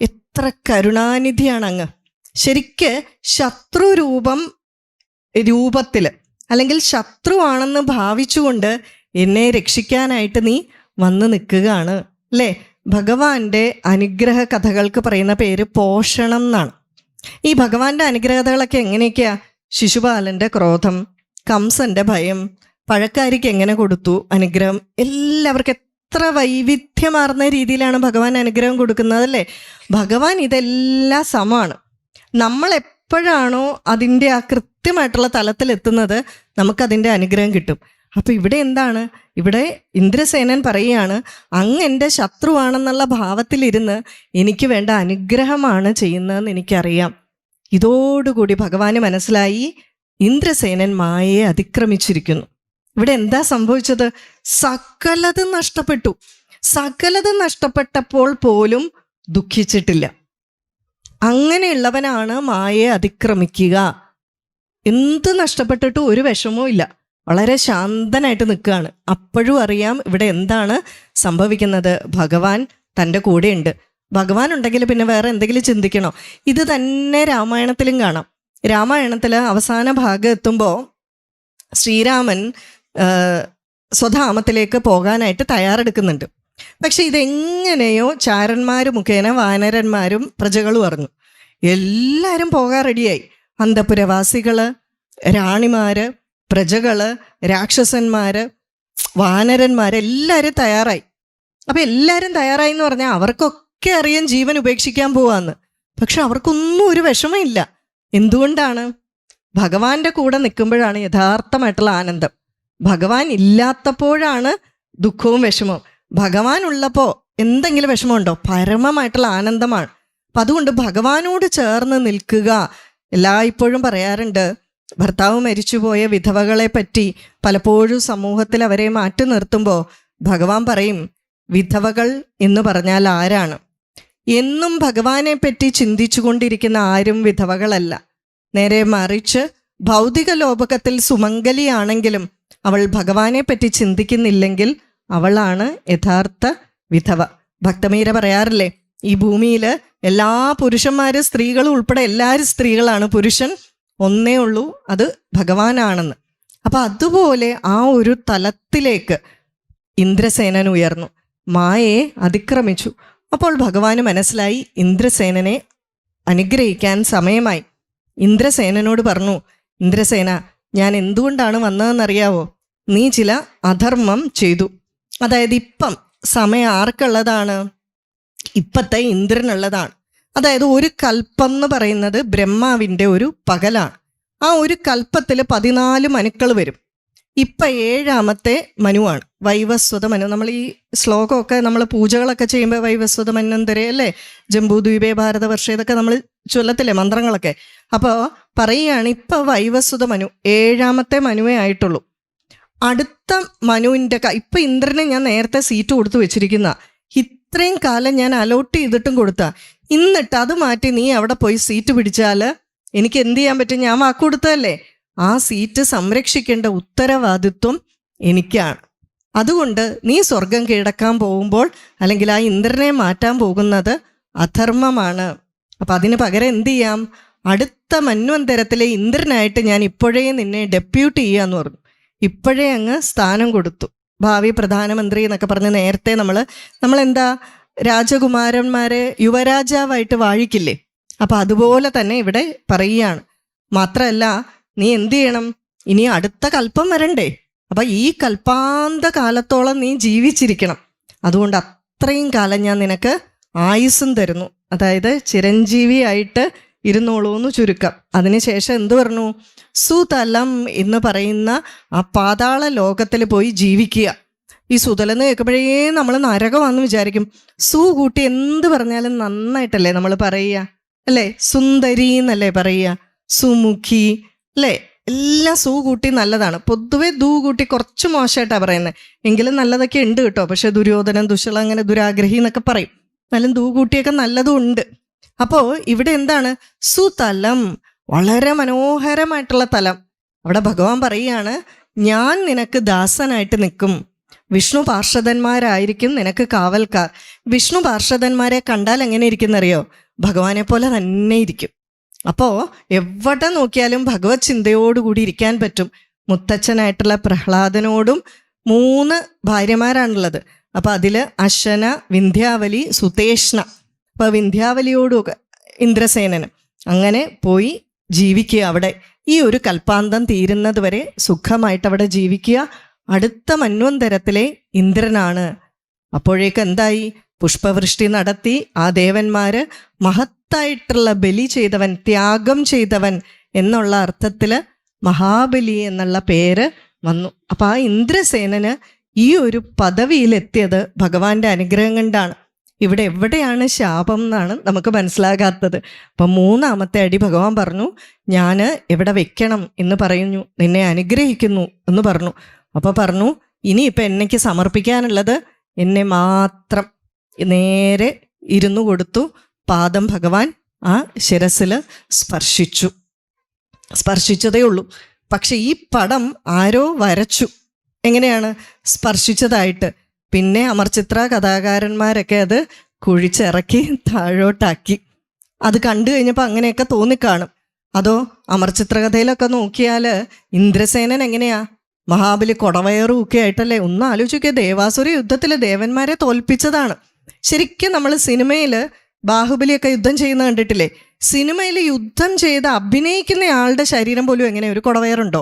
എത്ര കരുണാനിധിയാണ് അങ്ങ്. ശരിക്ക് രൂപത്തിൽ അല്ലെങ്കിൽ ശത്രുവാണെന്ന് ഭാവിച്ചുകൊണ്ട് എന്നെ രക്ഷിക്കാനായിട്ട് നീ വന്ന് നിൽക്കുകയാണ് അല്ലേ? ഭഗവാന്റെ അനുഗ്രഹ കഥകൾക്ക് പറയുന്ന പേര് പോഷണം എന്നാണ്. ഈ ഭഗവാന്റെ അനുഗ്രഹ കഥകളൊക്കെ എങ്ങനെയൊക്കെയാ? ശിശുപാലന്റെ ക്രോധം, കംസന്റെ ഭയം, പഴക്കാരിക്ക് എങ്ങനെ കൊടുത്തു അനുഗ്രഹം, എല്ലാവർക്കും എത്ര വൈവിധ്യമാർന്ന രീതിയിലാണ് ഭഗവാൻ അനുഗ്രഹം കൊടുക്കുന്നത് അല്ലേ? ഭഗവാൻ ഇതെല്ലാം സമമാണ്. നമ്മൾ എപ്പോഴാണോ അതിൻ്റെ ആ കൃത്യമായിട്ടുള്ള തലത്തിലെത്തുന്നത്, നമുക്കതിൻ്റെ അനുഗ്രഹം കിട്ടും. അപ്പം ഇവിടെ എന്താണ്? ഇവിടെ ഇന്ദ്രസേനൻ പറയുകയാണ്, അങ്ങ് എൻ്റെ ശത്രുവാണെന്നുള്ള ഭാവത്തിലിരുന്ന് എനിക്ക് വേണ്ട അനുഗ്രഹമാണ് ചെയ്യുന്നതെന്ന് എനിക്കറിയാം. ഇതോടുകൂടി ഭഗവാന് മനസ്സിലായി, ഇന്ദ്രസേനൻ മായയെ അതിക്രമിച്ചിരിക്കുന്നു. ഇവിടെ എന്താ സംഭവിച്ചത്? സകലതും നഷ്ടപ്പെട്ടു. സകലതും നഷ്ടപ്പെട്ടപ്പോൾ പോലും ദുഃഖിച്ചിട്ടില്ല. അങ്ങനെയുള്ളവനാണ് മായയെ അതിക്രമിക്കുക. എന്ത് നഷ്ടപ്പെട്ടിട്ടും ഒരു വിഷമവും ഇല്ല, വളരെ ശാന്തനായിട്ട് നിൽക്കുകയാണ്. അപ്പോഴും അറിയാം ഇവിടെ എന്താണ് സംഭവിക്കുന്നത്. ഭഗവാൻ തൻ്റെ കൂടെയുണ്ട്. ഭഗവാൻ ഉണ്ടെങ്കിൽ പിന്നെ വേറെ എന്തെങ്കിലും ചിന്തിക്കണോ? ഇത് തന്നെ രാമായണത്തിലും കാണാം. രാമായണത്തിൽ അവസാന ഭാഗം എത്തുമ്പോൾ ശ്രീരാമൻ സ്വധാമത്തിലേക്ക് പോകാനായിട്ട് തയ്യാറെടുക്കുന്നുണ്ട്. പക്ഷെ ഇതെങ്ങനെയോ ചാരന്മാർ മുഖേന വാനരന്മാരും പ്രജകളും അറിഞ്ഞു. എല്ലാവരും പോകാൻ റെഡിയായി. അന്തപുരവാസികള്, റാണിമാര്, പ്രജകള്, രാക്ഷസന്മാര്, വാനരന്മാരെല്ലാവരും തയ്യാറായി. അപ്പം എല്ലാവരും തയ്യാറായി എന്ന് പറഞ്ഞാൽ അവർക്കൊക്കെ അറിയാൻ ജീവൻ ഉപേക്ഷിക്കാൻ പോവാന്ന്. പക്ഷെ അവർക്കൊന്നും ഒരു വിഷമമില്ല. എന്തുകൊണ്ടാണ്? ഭഗവാന്റെ കൂടെ നിൽക്കുമ്പോഴാണ് യഥാർത്ഥമായിട്ടുള്ള ആനന്ദം. ഭഗവാൻ ഇല്ലാത്തപ്പോഴാണ് ദുഃഖവും വിഷമവും. ഭഗവാൻ ഉള്ളപ്പോൾ എന്തെങ്കിലും വിഷമമുണ്ടോ? പരമമായിട്ടുള്ള ആനന്ദമാണ്. അപ്പം അതുകൊണ്ട് ഭഗവാനോട് ചേർന്ന് നിൽക്കുക. എല്ലായ്പ്പോഴും പറയാറുണ്ട്, ഭർത്താവ് മരിച്ചുപോയ വിധവകളെ പറ്റി പലപ്പോഴും സമൂഹത്തിൽ അവരെ മാറ്റി നിർത്തുമ്പോൾ ഭഗവാൻ പറയും, വിധവകൾ എന്ന് പറഞ്ഞാൽ ആരാണ്? എന്നും ഭഗവാനെ പറ്റി ചിന്തിച്ചു കൊണ്ടിരിക്കുന്ന ആരും വിധവകളല്ല. നേരെ മറിച്ച് ഭൗതിക ലോകത്തിൽ സുമംഗലിയാണെങ്കിലും അവൾ ഭഗവാനെ പറ്റി ചിന്തിക്കുന്നില്ലെങ്കിൽ അവളാണ് യഥാർത്ഥ വിധവ. ഭക്തമീര പറയാറില്ലേ, ഈ ഭൂമിയിൽ എല്ലാ പുരുഷന്മാരും സ്ത്രീകളും ഉൾപ്പെടെ എല്ലാവരും സ്ത്രീകളാണ്, പുരുഷൻ ഒന്നേ ഉള്ളൂ, അത് ഭഗവാനാണെന്ന്. അപ്പം അതുപോലെ ആ ഒരു തലത്തിലേക്ക് ഇന്ദ്രസേനൻ ഉയർന്നു, മായയെ അതിക്രമിച്ചു. അപ്പോൾ ഭഗവാന് മനസ്സിലായി ഇന്ദ്രസേനനെ അനുഗ്രഹിക്കാൻ സമയമായി. ഇന്ദ്രസേനനോട് പറഞ്ഞു, ഇന്ദ്രസേന, ഞാൻ എന്തുകൊണ്ടാണ് വന്നതെന്നറിയാവോ? നീ ചില അധർമ്മം ചെയ്തു. അതായത് ഇപ്പം സമയം ആർക്കുള്ളതാണ്? ഇപ്പത്തെ ഇന്ദ്രനുള്ളതാണ്. അതായത് ഒരു കൽപ്പം എന്ന് പറയുന്നത് ബ്രഹ്മാവിൻ്റെ ഒരു പകലാണ്. ആ ഒരു കൽപ്പത്തിൽ 14 മനുക്കൾ വരും. ഇപ്പം 7ാമത്തെ മനുവാണ്, വൈവസ്വത മനു. നമ്മൾ ഈ ശ്ലോകമൊക്കെ നമ്മൾ പൂജകളൊക്കെ ചെയ്യുമ്പോൾ വൈവസ്വത മന്വന്തരേ അല്ലേ, ജംബൂദ്വീപേ ഭാരതവർഷ, ഇതൊക്കെ നമ്മൾ ചൊല്ലത്തില്ലേ മന്ത്രങ്ങളൊക്കെ. അപ്പോൾ പറയുകയാണ്, ഇപ്പം വൈവസ്വത മനു 7ാമത്തെ മനുവേ ആയിട്ടുള്ളൂ. അടുത്ത മനുവിൻ്റെ ഇപ്പം ഇന്ദ്രനെ ഞാൻ നേരത്തെ സീറ്റ് കൊടുത്തു വെച്ചിരിക്കുന്ന ഇത്രയും കാലം ഞാൻ അലോട്ട് ചെയ്തിട്ടും കൊടുത്താ, എന്നിട്ട് അത് മാറ്റി നീ അവിടെ പോയി സീറ്റ് പിടിച്ചാൽ എനിക്ക് എന്ത് ചെയ്യാൻ പറ്റും? ഞാൻ വാക്ക് കൊടുത്തതല്ലേ. ആ സീറ്റ് സംരക്ഷിക്കേണ്ട ഉത്തരവാദിത്വം എനിക്കാണ്. അതുകൊണ്ട് നീ സ്വർഗം കീഴടക്കാൻ പോകുമ്പോൾ അല്ലെങ്കിൽ ആ ഇന്ദ്രനെ മാറ്റാൻ പോകുന്നത് അധർമ്മമാണ്. അപ്പം അതിന് പകരം എന്ത് ചെയ്യാം? അടുത്ത മന്വന്തരത്തിലെ ഇന്ദ്രനായിട്ട് ഞാൻ ഇപ്പോഴേ നിന്നെ ഡെപ്യൂട്ട് ചെയ്യാന്ന് പറഞ്ഞു. ഇപ്പോഴേ അങ്ങ് സ്ഥാനം കൊടുത്തു. ഭാവി പ്രധാനമന്ത്രി എന്നൊക്കെ പറഞ്ഞ് നേരത്തെ നമ്മളെന്താ രാജകുമാരന്മാരെ യുവരാജാവായിട്ട് വാഴിക്കില്ലേ? അപ്പം അതുപോലെ തന്നെ ഇവിടെ പറയുകയാണ്. മാത്രമല്ല, നീ എന്ത് ചെയ്യണം? ഇനി അടുത്ത കൽപ്പം വരണ്ടേ? അപ്പം ഈ കൽപ്പാന്ത കാലത്തോളം നീ ജീവിച്ചിരിക്കണം. അതുകൊണ്ട് അത്രയും കാലം ഞാൻ നിനക്ക് ആയുസ്സും തരുന്നു. അതായത് ചിരഞ്ജീവിയായിട്ട് ഇരുന്നോളൂ എന്ന് ചുരുക്കം. അതിനുശേഷം എന്തു പറഞ്ഞു? സുതലം എന്ന് പറയുന്ന ആ പാതാള ലോകത്തിൽ പോയി ജീവിക്കുക. ഈ സുതലെന്ന് കേൾക്കുമ്പോഴേ നമ്മൾ നരകമാണെന്ന് വിചാരിക്കും. സു കൂട്ടി എന്ത് പറഞ്ഞാലും നന്നായിട്ടല്ലേ നമ്മൾ പറയുക, അല്ലേ? സുന്ദരി എന്നല്ലേ പറയുക, സുമുഖി, അല്ലേ? എല്ലാം സു കൂട്ടി നല്ലതാണ്. പൊതുവെ ദൂ കൂട്ടി കുറച്ച് മോശമായിട്ടാണ് പറയുന്നത്. എങ്കിലും നല്ലതൊക്കെ ഉണ്ട് കേട്ടോ. പക്ഷെ ദുര്യോധനൻ, ദുശ്ശള, അങ്ങനെ ദുരാഗ്രഹി എന്നൊക്കെ പറയും. എന്നാലും ദൂ കൂട്ടിയൊക്കെ നല്ലതും ഉണ്ട്. അപ്പോൾ ഇവിടെ എന്താണ്? സുതലം, വളരെ മനോഹരമായിട്ടുള്ള തലം. അവിടെ ഭഗവാൻ പറയുകയാണ്, ഞാൻ നിനക്ക് ദാസനായിട്ട് നിൽക്കും. വിഷ്ണു പാർഷദന്മാരായിരിക്കും നിനക്ക് കാവൽക്കാർ. വിഷ്ണു പാർഷദന്മാരെ കണ്ടാൽ എങ്ങനെ ഇരിക്കുന്നറിയോ? ഭഗവാനെ പോലെ തന്നെ ഇരിക്കും. അപ്പോൾ എവിടെ നോക്കിയാലും ഭഗവത് ചിന്തയോടുകൂടി ഇരിക്കാൻ പറ്റും. മുത്തച്ഛനായിട്ടുള്ള പ്രഹ്ലാദനോടും 3 ഭാര്യമാരാണുള്ളത്. അപ്പം അതിൽ അശന, വിന്ധ്യാവലി, സുതേഷ്ണ. അപ്പോൾ വിന്ധ്യാവലിയോടും ഇന്ദ്രസേനനും അങ്ങനെ പോയി ജീവിക്കുക അവിടെ. ഈ ഒരു കൽപ്പാന്തം തീരുന്നത് വരെ സുഖമായിട്ട് അവിടെ ജീവിക്കുക. അടുത്ത മന്വന്തരത്തിലെ ഇന്ദ്രനാണ്. അപ്പോഴേക്ക് എന്തായി? പുഷ്പവൃഷ്ടി നടത്തി ആ ദേവന്മാര് മഹത്തായിട്ടുള്ള ബലി ചെയ്തവൻ, ത്യാഗം ചെയ്തവൻ എന്നുള്ള അർത്ഥത്തിൽ മഹാബലി എന്നുള്ള പേര് വന്നു. അപ്പം ആ ഇന്ദ്രസേനന് ഈ ഒരു പദവിയിലെത്തിയത് ഭഗവാന്റെ അനുഗ്രഹം കൊണ്ടാണ്. ഇവിടെ എവിടെയാണ് ശാപം എന്നാണ് നമുക്ക് മനസ്സിലാകാത്തത്. അപ്പം 3ാമത്തെ അടി ഭഗവാൻ പറഞ്ഞു, ഞാൻ എവിടെ വെക്കണം എന്ന് പറയുന്നു, നിന്നെ അനുഗ്രഹിക്കുന്നു എന്ന് പറഞ്ഞു. അപ്പോൾ പറഞ്ഞു, ഇനിയിപ്പോൾ എന്നേക്ക് സമർപ്പിക്കാനുള്ളത് എന്നെ മാത്രം. നേരെ ഇരുന്നു കൊടുത്തു. പാദം ഭഗവാൻ ആ ശിരസിൽ സ്പർശിച്ചതേ ഉള്ളൂ. പക്ഷെ ഈ പടം ആരോ വരച്ചു. എങ്ങനെയാണ് സ്പർശിച്ചതായിട്ട്? പിന്നെ അമർചിത്ര കഥാകാരന്മാരൊക്കെ അത് കുഴിച്ചിറക്കി താഴോട്ടാക്കി. അത് കണ്ടു കഴിഞ്ഞപ്പോൾ അങ്ങനെയൊക്കെ തോന്നിക്കാണും. അതോ അമർചിത്ര കഥയിലൊക്കെ നോക്കിയാൽ ഇന്ദ്രസേനൻ എങ്ങനെയാ? മഹാബലി കൊടവയറും ഒക്കെ ആയിട്ടല്ലേ. ഒന്ന് ആലോചിക്കുക, ദേവാസുര യുദ്ധത്തിൽ ദേവന്മാരെ തോൽപ്പിച്ചതാണ്. ശരിക്കും നമ്മൾ സിനിമയിൽ ബാഹുബലിയൊക്കെ യുദ്ധം ചെയ്യുന്ന കണ്ടിട്ടില്ലേ? സിനിമയിൽ യുദ്ധം ചെയ്ത് അഭിനയിക്കുന്ന ആളുടെ ശരീരം പോലും എങ്ങനെ ഒരു കൊടവയറുണ്ടോ?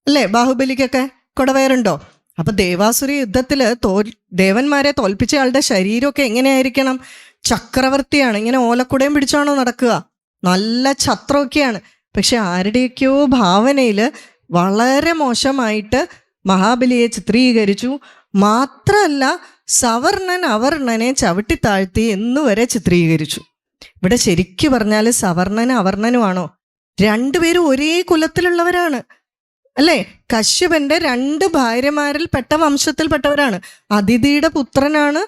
അല്ലേ? ബാഹുബലിക്കൊക്കെ കൊടവയറുണ്ടോ? അപ്പൊ ദേവാസുര യുദ്ധത്തിൽ ദേവന്മാരെ തോൽപ്പിച്ച ആളുടെ ശരീരമൊക്കെ എങ്ങനെയായിരിക്കണം? ചക്രവർത്തിയാണ്. ഇങ്ങനെ ഓലക്കുടയും പിടിച്ചാണോ നടക്കുക? നല്ല ഛത്രമൊക്കെയാണ്. പക്ഷെ ആരുടെയൊക്കെയോ ഭാവനയിൽ വളരെ മോശമായിട്ട് മഹാബലിയെ ചിത്രീകരിച്ചു. മാത്രമല്ല, സവർണൻ അവർണനെ ചവിട്ടിത്താഴ്ത്തി എന്നുവരെ ചിത്രീകരിച്ചു. ഇവിടെ ശരിക്കു പറഞ്ഞാൽ സവർണനും അവർണനുമാണോ? രണ്ടുപേരും ഒരേ കുലത്തിലുള്ളവരാണ്, അല്ലേ? കശ്യപന്റെ 2 ഭാര്യമാരിൽ പെട്ട വംശത്തിൽപ്പെട്ടവരാണ്. അതിഥിയുടെ പുത്രനാണ്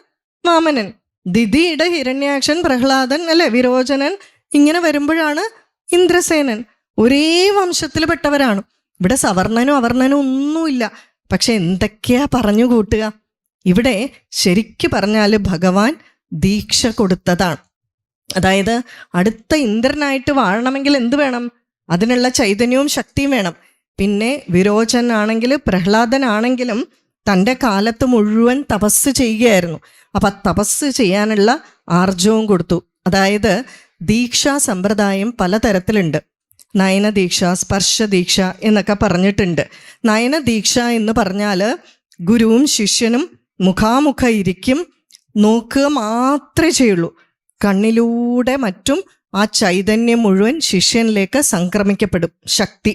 വാമനൻ, ദിതിയുടെ ഹിരണ്യാക്ഷൻ, പ്രഹ്ലാദൻ, അല്ലെ, വിരോചനൻ. ഇങ്ങനെ വരുമ്പോഴാണ് ഇന്ദ്രസേനൻ. ഒരേ വംശത്തിൽപ്പെട്ടവരാണ്. ഇവിടെ സവർണനും അവർണനും ഒന്നുമില്ല. പക്ഷെ എന്തൊക്കെയാ പറഞ്ഞു കൂട്ടുക? ഇവിടെ ശരിക്കു പറഞ്ഞാൽ ഭഗവാൻ ദീക്ഷ കൊടുത്തതാണ്. അതായത് അടുത്ത ഇന്ദ്രനായിട്ട് വാഴണമെങ്കിൽ എന്ത് വേണം? അതിനുള്ള ചൈതന്യവും ശക്തിയും വേണം. പിന്നെ വിരോചനാണെങ്കിലും പ്രഹ്ലാദനാണെങ്കിലും തൻ്റെ കാലത്ത് മുഴുവൻ തപസ് ചെയ്യുകയായിരുന്നു. അപ്പം തപസ് ചെയ്യാനുള്ള ആർജവും കൊടുത്തു. അതായത് ദീക്ഷാ സമ്പ്രദായം പലതരത്തിലുണ്ട്. നയനദീക്ഷ, സ്പർശദീക്ഷ എന്നൊക്കെ പറഞ്ഞിട്ടുണ്ട്. നയനദീക്ഷ എന്ന് പറഞ്ഞാൽ ഗുരുവും ശിഷ്യനും മുഖാമുഖം ഇരിക്കും, നോക്കുക മാത്രമേ ചെയ്യുള്ളൂ. കണ്ണിലൂടെ മറ്റും ആ ചൈതന്യം മുഴുവൻ ശിഷ്യനിലേക്ക് സംക്രമിക്കപ്പെടും, ശക്തി.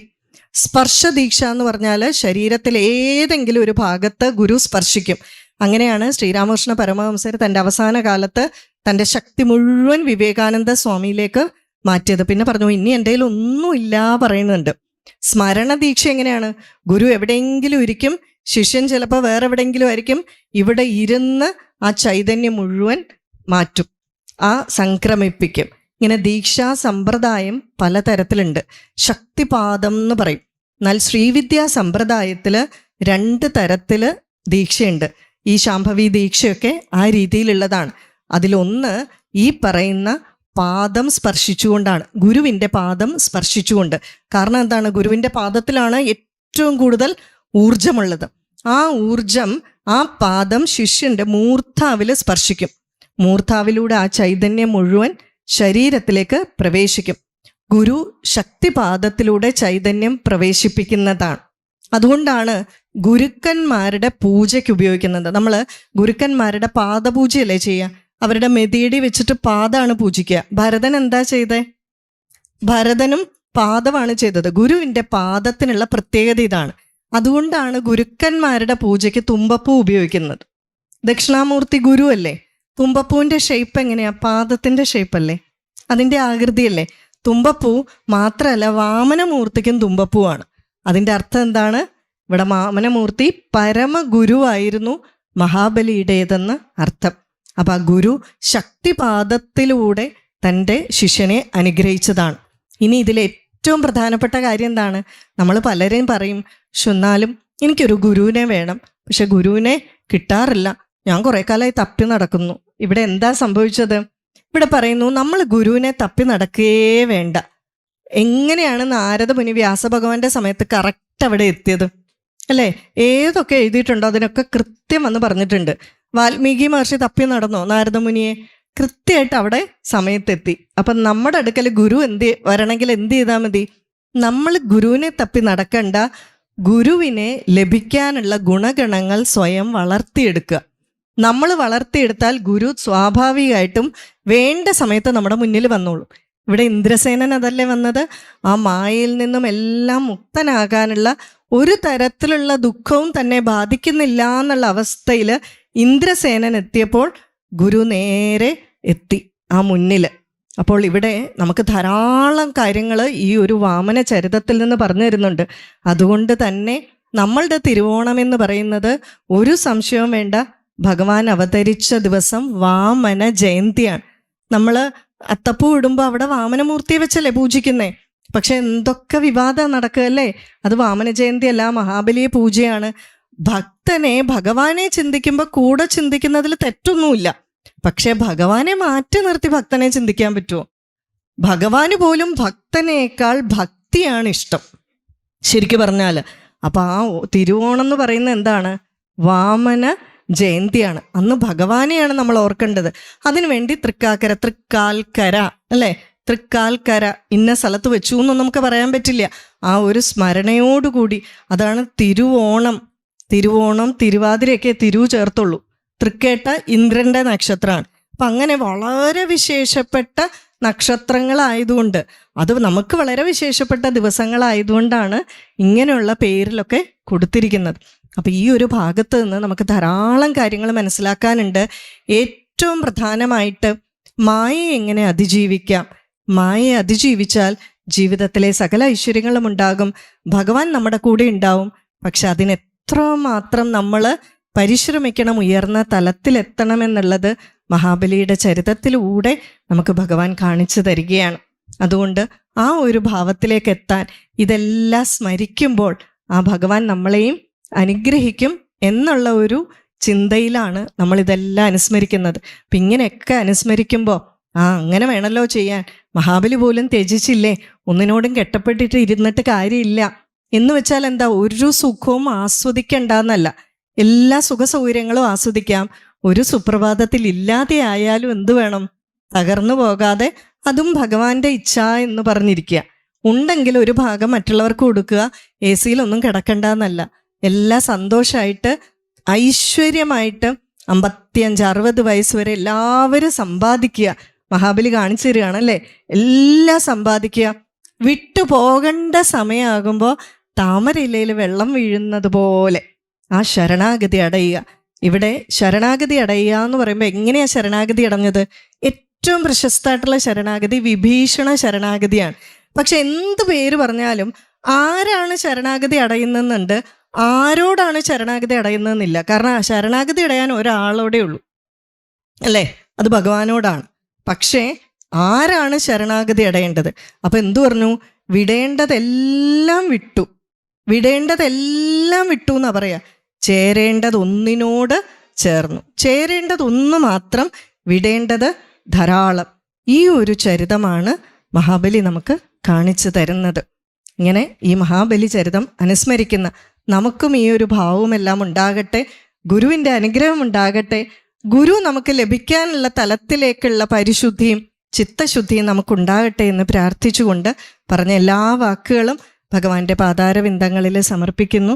സ്പർശദീക്ഷ എന്ന് പറഞ്ഞാൽ ശരീരത്തിൽ ഏതെങ്കിലും ഒരു ഭാഗത്ത് ഗുരു സ്പർശിക്കും. അങ്ങനെയാണ് ശ്രീരാമകൃഷ്ണ പരമഹംസർ തൻ്റെ അവസാന കാലത്ത് തൻ്റെ ശക്തി മുഴുവൻ വിവേകാനന്ദ സ്വാമിയിലേക്ക് മാറ്റിയത്. പിന്നെ പറഞ്ഞു, ഇനി എൻ്റെ കയ്യിൽ ഒന്നുമില്ല പറയുന്നുണ്ട്. സ്മരണദീക്ഷ എങ്ങനെയാണ്? ഗുരു എവിടെയെങ്കിലും ഇരിക്കും, ശിഷ്യൻ ചിലപ്പോൾ വേറെ എവിടെയെങ്കിലും ആയിരിക്കും. ഇവിടെ ഇരുന്ന് ആ ചൈതന്യം മുഴുവൻ മാറ്റും, ആ സംക്രമിപ്പിക്കും. ഇങ്ങനെ ദീക്ഷാ സമ്പ്രദായം പലതരത്തിലുണ്ട്. ശക്തിപാദം എന്ന് പറയും. എന്നാൽ ശ്രീവിദ്യാ സമ്പ്രദായത്തിൽ 2 തരത്തിൽ ദീക്ഷയുണ്ട്. ഈ ശാംഭവി ദീക്ഷയൊക്കെ ആ രീതിയിലുള്ളതാണ്. അതിലൊന്ന് ഈ പറയുന്ന പാദം സ്പർശിച്ചുകൊണ്ടാണ്, ഗുരുവിൻ്റെ പാദം സ്പർശിച്ചുകൊണ്ട്. കാരണം എന്താണ്? ഗുരുവിൻ്റെ പാദത്തിലാണ് ഏറ്റവും കൂടുതൽ ഊർജമുള്ളത്. ആ ഊർജം, ആ പാദം ശിഷ്യൻ്റെ മൂർധാവിൽ സ്പർശിക്കും. മൂർധാവിലൂടെ ആ ചൈതന്യം മുഴുവൻ ശരീരത്തിലേക്ക് പ്രവേശിക്കും. ഗുരു ശക്തിപാദത്തിലൂടെ ചൈതന്യം പ്രവേശിപ്പിക്കുന്നതാണ്. അതുകൊണ്ടാണ് ഗുരുക്കന്മാരുടെ പൂജയ്ക്ക് ഉപയോഗിക്കുന്നത്. നമ്മൾ ഗുരുക്കന്മാരുടെ പാദപൂജയല്ലേ ചെയ്യുക? അവരുടെ മെതിയടി വെച്ചിട്ട് പാദമാണ് പൂജിക്കുക. ഭരതൻ എന്താ ചെയ്തേ? ഭരതനും പാദമാണ് ചെയ്തത്. ഗുരുവിൻ്റെ പാദത്തിനുള്ള പ്രത്യേകത ഇതാണ്. അതുകൊണ്ടാണ് ഗുരുക്കന്മാരുടെ പൂജയ്ക്ക് തുമ്പപ്പൂ ഉപയോഗിക്കുന്നത്. ദക്ഷിണാമൂർത്തി ഗുരു അല്ലേ? തുമ്പപ്പൂവിൻ്റെ ഷേപ്പ് എങ്ങനെയാ? പാദത്തിൻ്റെ ഷേപ്പല്ലേ, അതിൻ്റെ ആകൃതിയല്ലേ? തുമ്പപ്പൂ മാത്രമല്ല, വാമനമൂർത്തിക്കും തുമ്പപ്പൂവാണ്. അതിൻ്റെ അർത്ഥം എന്താണ്? ഇവിടെ വാമനമൂർത്തി പരമഗുരുവായിരുന്നു മഹാബലിയുടേതെന്ന് അർത്ഥം. അപ്പം ആ ഗുരു ശക്തിപാദത്തിലൂടെ തൻ്റെ ശിഷ്യനെ അനുഗ്രഹിച്ചതാണ്. ഇനി ഇതിൽ ഏറ്റവും പ്രധാനപ്പെട്ട കാര്യം എന്താണ്? നമ്മൾ പലരെയും പറയും, എന്നാലും എനിക്കൊരു ഗുരുവിനെ വേണം, പക്ഷെ ഗുരുവിനെ കിട്ടാറില്ല, ഞാൻ കുറേ കാലമായി തപ്പി നടക്കുന്നു. ഇവിടെ എന്താ സംഭവിച്ചത്? ഇവിടെ പറയുന്നു, നമ്മൾ ഗുരുവിനെ തപ്പി നടക്കുകയേ വേണ്ട. എങ്ങനെയാണ് നാരദ മുനി വ്യാസഭഗവാന്റെ സമയത്ത് കറക്റ്റ് അവിടെ എത്തിയത് അല്ലേ? ഏതൊക്കെ എഴുതിയിട്ടുണ്ടോ അതിനൊക്കെ കൃത്യം വന്ന് പറഞ്ഞിട്ടുണ്ട്. വാൽമീകി മഹർഷി തപ്പി നടന്നോ നാരദമുനിയെ? കൃത്യമായിട്ട് അവിടെ സമയത്തെത്തി. അപ്പം നമ്മുടെ അടുക്കൽ ഗുരു വരണമെങ്കിൽ എന്ത് ചെയ്താൽ മതി? നമ്മൾ ഗുരുവിനെ തപ്പി നടക്കണ്ട, ഗുരുവിനെ ലഭിക്കാനുള്ള ഗുണഗണങ്ങൾ സ്വയം വളർത്തിയെടുക്കുക. നമ്മൾ വളർത്തിയെടുത്താൽ ഗുരു സ്വാഭാവികമായിട്ടും വേണ്ട സമയത്ത് നമ്മുടെ മുന്നിൽ വന്നോളൂ. ഇവിടെ ഇന്ദ്രസേനൻ അതല്ലേ വന്നത്? ആ മായയിൽ നിന്നും എല്ലാം മുക്തനാകാനുള്ള ഒരു തരത്തിലുള്ള ദുഃഖവും തന്നെ ബാധിക്കുന്നില്ല എന്നുള്ള അവസ്ഥയിൽ ഇന്ദ്രസേനൻ എത്തിയപ്പോൾ ഗുരു നേരെ എത്തി ആ മുന്നിൽ. അപ്പോൾ ഇവിടെ നമുക്ക് ധാരാളം കാര്യങ്ങൾ ഈ ഒരു വാമന ചരിതത്തിൽ നിന്ന് പറഞ്ഞു തരുന്നുണ്ട്. അതുകൊണ്ട് തന്നെ നമ്മളുടെ തിരുവോണം എന്ന് പറയുന്നത് ഒരു സംശയവും വേണ്ട, ഭഗവാൻ അവതരിച്ച ദിവസം വാമന ജയന്തിയാണ്. നമ്മൾ അത്തപ്പൂ ഇടുമ്പോൾ അവിടെ വാമനമൂർത്തിയെ വെച്ചല്ലേ പൂജിക്കുന്നേ? പക്ഷെ എന്തൊക്കെ വിവാദം നടക്കുകയല്ലേ? അത് വാമന ജയന്തി അല്ല, മഹാബലിയെ പൂജയാണ്. ഭക്തനെ ഭഗവാനെ ചിന്തിക്കുമ്പോൾ കൂടെ ചിന്തിക്കുന്നതിൽ തെറ്റൊന്നുമില്ല. പക്ഷെ ഭഗവാനെ മാറ്റി നിർത്തി ഭക്തനെ ചിന്തിക്കാൻ പറ്റുമോ? ഭഗവാന് പോലും ഭക്തനേക്കാൾ ഭക്തിയാണ് ഇഷ്ടം ശരിക്കും പറഞ്ഞാൽ. അപ്പം ആ തിരുവോണം എന്ന് പറയുന്നത് എന്താണ്? വാമന ജയന്തിയാണ്. അന്ന് ഭഗവാനെയാണ് നമ്മൾ ഓർക്കേണ്ടത്. അതിനുവേണ്ടി തൃക്കാൽക്കര അല്ലേ? തൃക്കാൽക്കര ഇന്ന സ്ഥലത്ത് വെച്ചു എന്നൊന്നും നമുക്ക് പറയാൻ പറ്റില്ല. ആ ഒരു സ്മരണയോടുകൂടി, അതാണ് തിരുവോണം. തിരുവാതിരയൊക്കെ തിരു ചേർത്തുള്ളൂ. തൃക്കേട്ട ഇന്ദ്രൻ്റെ നക്ഷത്രമാണ്. അപ്പം അങ്ങനെ വളരെ വിശേഷപ്പെട്ട നക്ഷത്രങ്ങളായതുകൊണ്ട്, അത് നമുക്ക് വളരെ വിശേഷപ്പെട്ട ദിവസങ്ങളായതുകൊണ്ടാണ് ഇങ്ങനെയുള്ള പേരിലൊക്കെ കൊടുത്തിരിക്കുന്നത്. അപ്പം ഈ ഒരു ഭാഗത്ത് നിന്ന് നമുക്ക് ധാരാളം കാര്യങ്ങൾ മനസ്സിലാക്കാനുണ്ട്. ഏറ്റവും പ്രധാനമായിട്ട് മായയെ എങ്ങനെ അതിജീവിക്കാം. മായയെ അതിജീവിച്ചാൽ ജീവിതത്തിലെ സകല ഐശ്വര്യങ്ങളും ഉണ്ടാകും, ഭഗവാൻ നമ്മുടെ കൂടെ ഉണ്ടാവും. പക്ഷെ അതിനെത്രമാത്രം നമ്മൾ പരിശ്രമിക്കണം, ഉയർന്ന തലത്തിലെത്തണമെന്നുള്ളത് മഹാബലിയുടെ ചരിത്രത്തിലൂടെ നമുക്ക് ഭഗവാൻ കാണിച്ചു തരികയാണ്. അതുകൊണ്ട് ആ ഒരു ഭാവത്തിലേക്ക് എത്താൻ ഇതെല്ലാം സ്മരിക്കുമ്പോൾ ആ ഭഗവാൻ നമ്മളെയും അനുഗ്രഹിക്കും എന്നുള്ള ഒരു ചിന്തയിലാണ് നമ്മളിതെല്ലാം അനുസ്മരിക്കുന്നത്. അപ്പം ഇങ്ങനെയൊക്കെ അനുസ്മരിക്കുമ്പോൾ അങ്ങനെ വേണമല്ലോ ചെയ്യാൻ. മഹാബലി പോലും ത്യജിച്ചില്ലേ, ഒന്നിനോടും കെട്ടപ്പെട്ടിട്ട് ഇരുന്നിട്ട് കാര്യമില്ല എന്ന് വെച്ചാൽ എന്താ? ഒരു സുഖവും ആസ്വദിക്കണ്ടെന്നല്ല, എല്ലാ സുഖ സൗകര്യങ്ങളും ആസ്വദിക്കാം. ഒരു സുപ്രഭാതത്തിൽ ഇല്ലാതെ ആയാലും എന്ത് വേണം? തകർന്നു പോകാതെ അതും ഭഗവാന്റെ ഇച്ഛ എന്ന് പറഞ്ഞിരിക്കുക. ഉണ്ടെങ്കിൽ ഒരു ഭാഗം മറ്റുള്ളവർക്ക് കൊടുക്കുക, എ സിയിലൊന്നും കിടക്കണ്ടെന്നല്ല. എല്ലാം സന്തോഷമായിട്ട് ഐശ്വര്യമായിട്ട് 55-60 വയസ്സ് വരെ എല്ലാവരും സമ്പാദിക്കുക. മഹാബലി കാണിച്ചു തരികയാണല്ലേ, എല്ലാം സമ്പാദിക്കുക. വിട്ടു പോകേണ്ട സമയമാകുമ്പോൾ താമരയിലയിൽ വെള്ളം വീഴുന്നത് പോലെ ആ ശരണാഗതി അടയുക. ഇവിടെ ശരണാഗതി അടയുക എന്ന് പറയുമ്പോൾ എങ്ങനെയാണ് ശരണാഗതി അടഞ്ഞത്? ഏറ്റവും പ്രശസ്തമായിട്ടുള്ള ശരണാഗതി വിഭീഷണ ശരണാഗതിയാണ്. പക്ഷെ എന്ത് പേര് പറഞ്ഞാലും ആരാണ് ശരണാഗതി അടയുന്നെന്നുണ്ട്, ആരോടാണ് ശരണാഗതി അടയുന്നതെന്നില്ല. കാരണം ശരണാഗതി അടയാൻ ഒരാളോടെ ഉള്ളൂ, അല്ലേ? അത് ഭഗവാനോടാണ്. പക്ഷേ ആരാണ് ശരണാഗതി അടയേണ്ടത്? അപ്പം എന്തു പറഞ്ഞു? വിടേണ്ടതെല്ലാം വിട്ടു, വിടേണ്ടതെല്ലാം വിട്ടു എന്നാ പറയാ. ചേരേണ്ടതൊന്നിനോട് ചേർന്നു. ചേരേണ്ടതൊന്ന് മാത്രം, വിടേണ്ടത് ധാരാളം. ഈ ഒരു ചരിതമാണ് മഹാബലി നമുക്ക് കാണിച്ചു തരുന്നത്. ഇങ്ങനെ ഈ മഹാബലി ചരിതം അനുസ്മരിക്കുന്ന നമുക്കും ഈ ഒരു ഭാവമെല്ലാം ഉണ്ടാകട്ടെ. ഗുരുവിൻ്റെ അനുഗ്രഹം ഉണ്ടാകട്ടെ. ഗുരു നമുക്ക് ലഭിക്കാനുള്ള തലത്തിലേക്കുള്ള പരിശുദ്ധിയും ചിത്തശുദ്ധിയും നമുക്കുണ്ടാകട്ടെ എന്ന് പ്രാർത്ഥിച്ചുകൊണ്ട് പറഞ്ഞ എല്ലാ വാക്കുകളും ഭഗവാന്റെ പാതാരവിന്ദങ്ങളിൽ സമർപ്പിക്കുന്നു.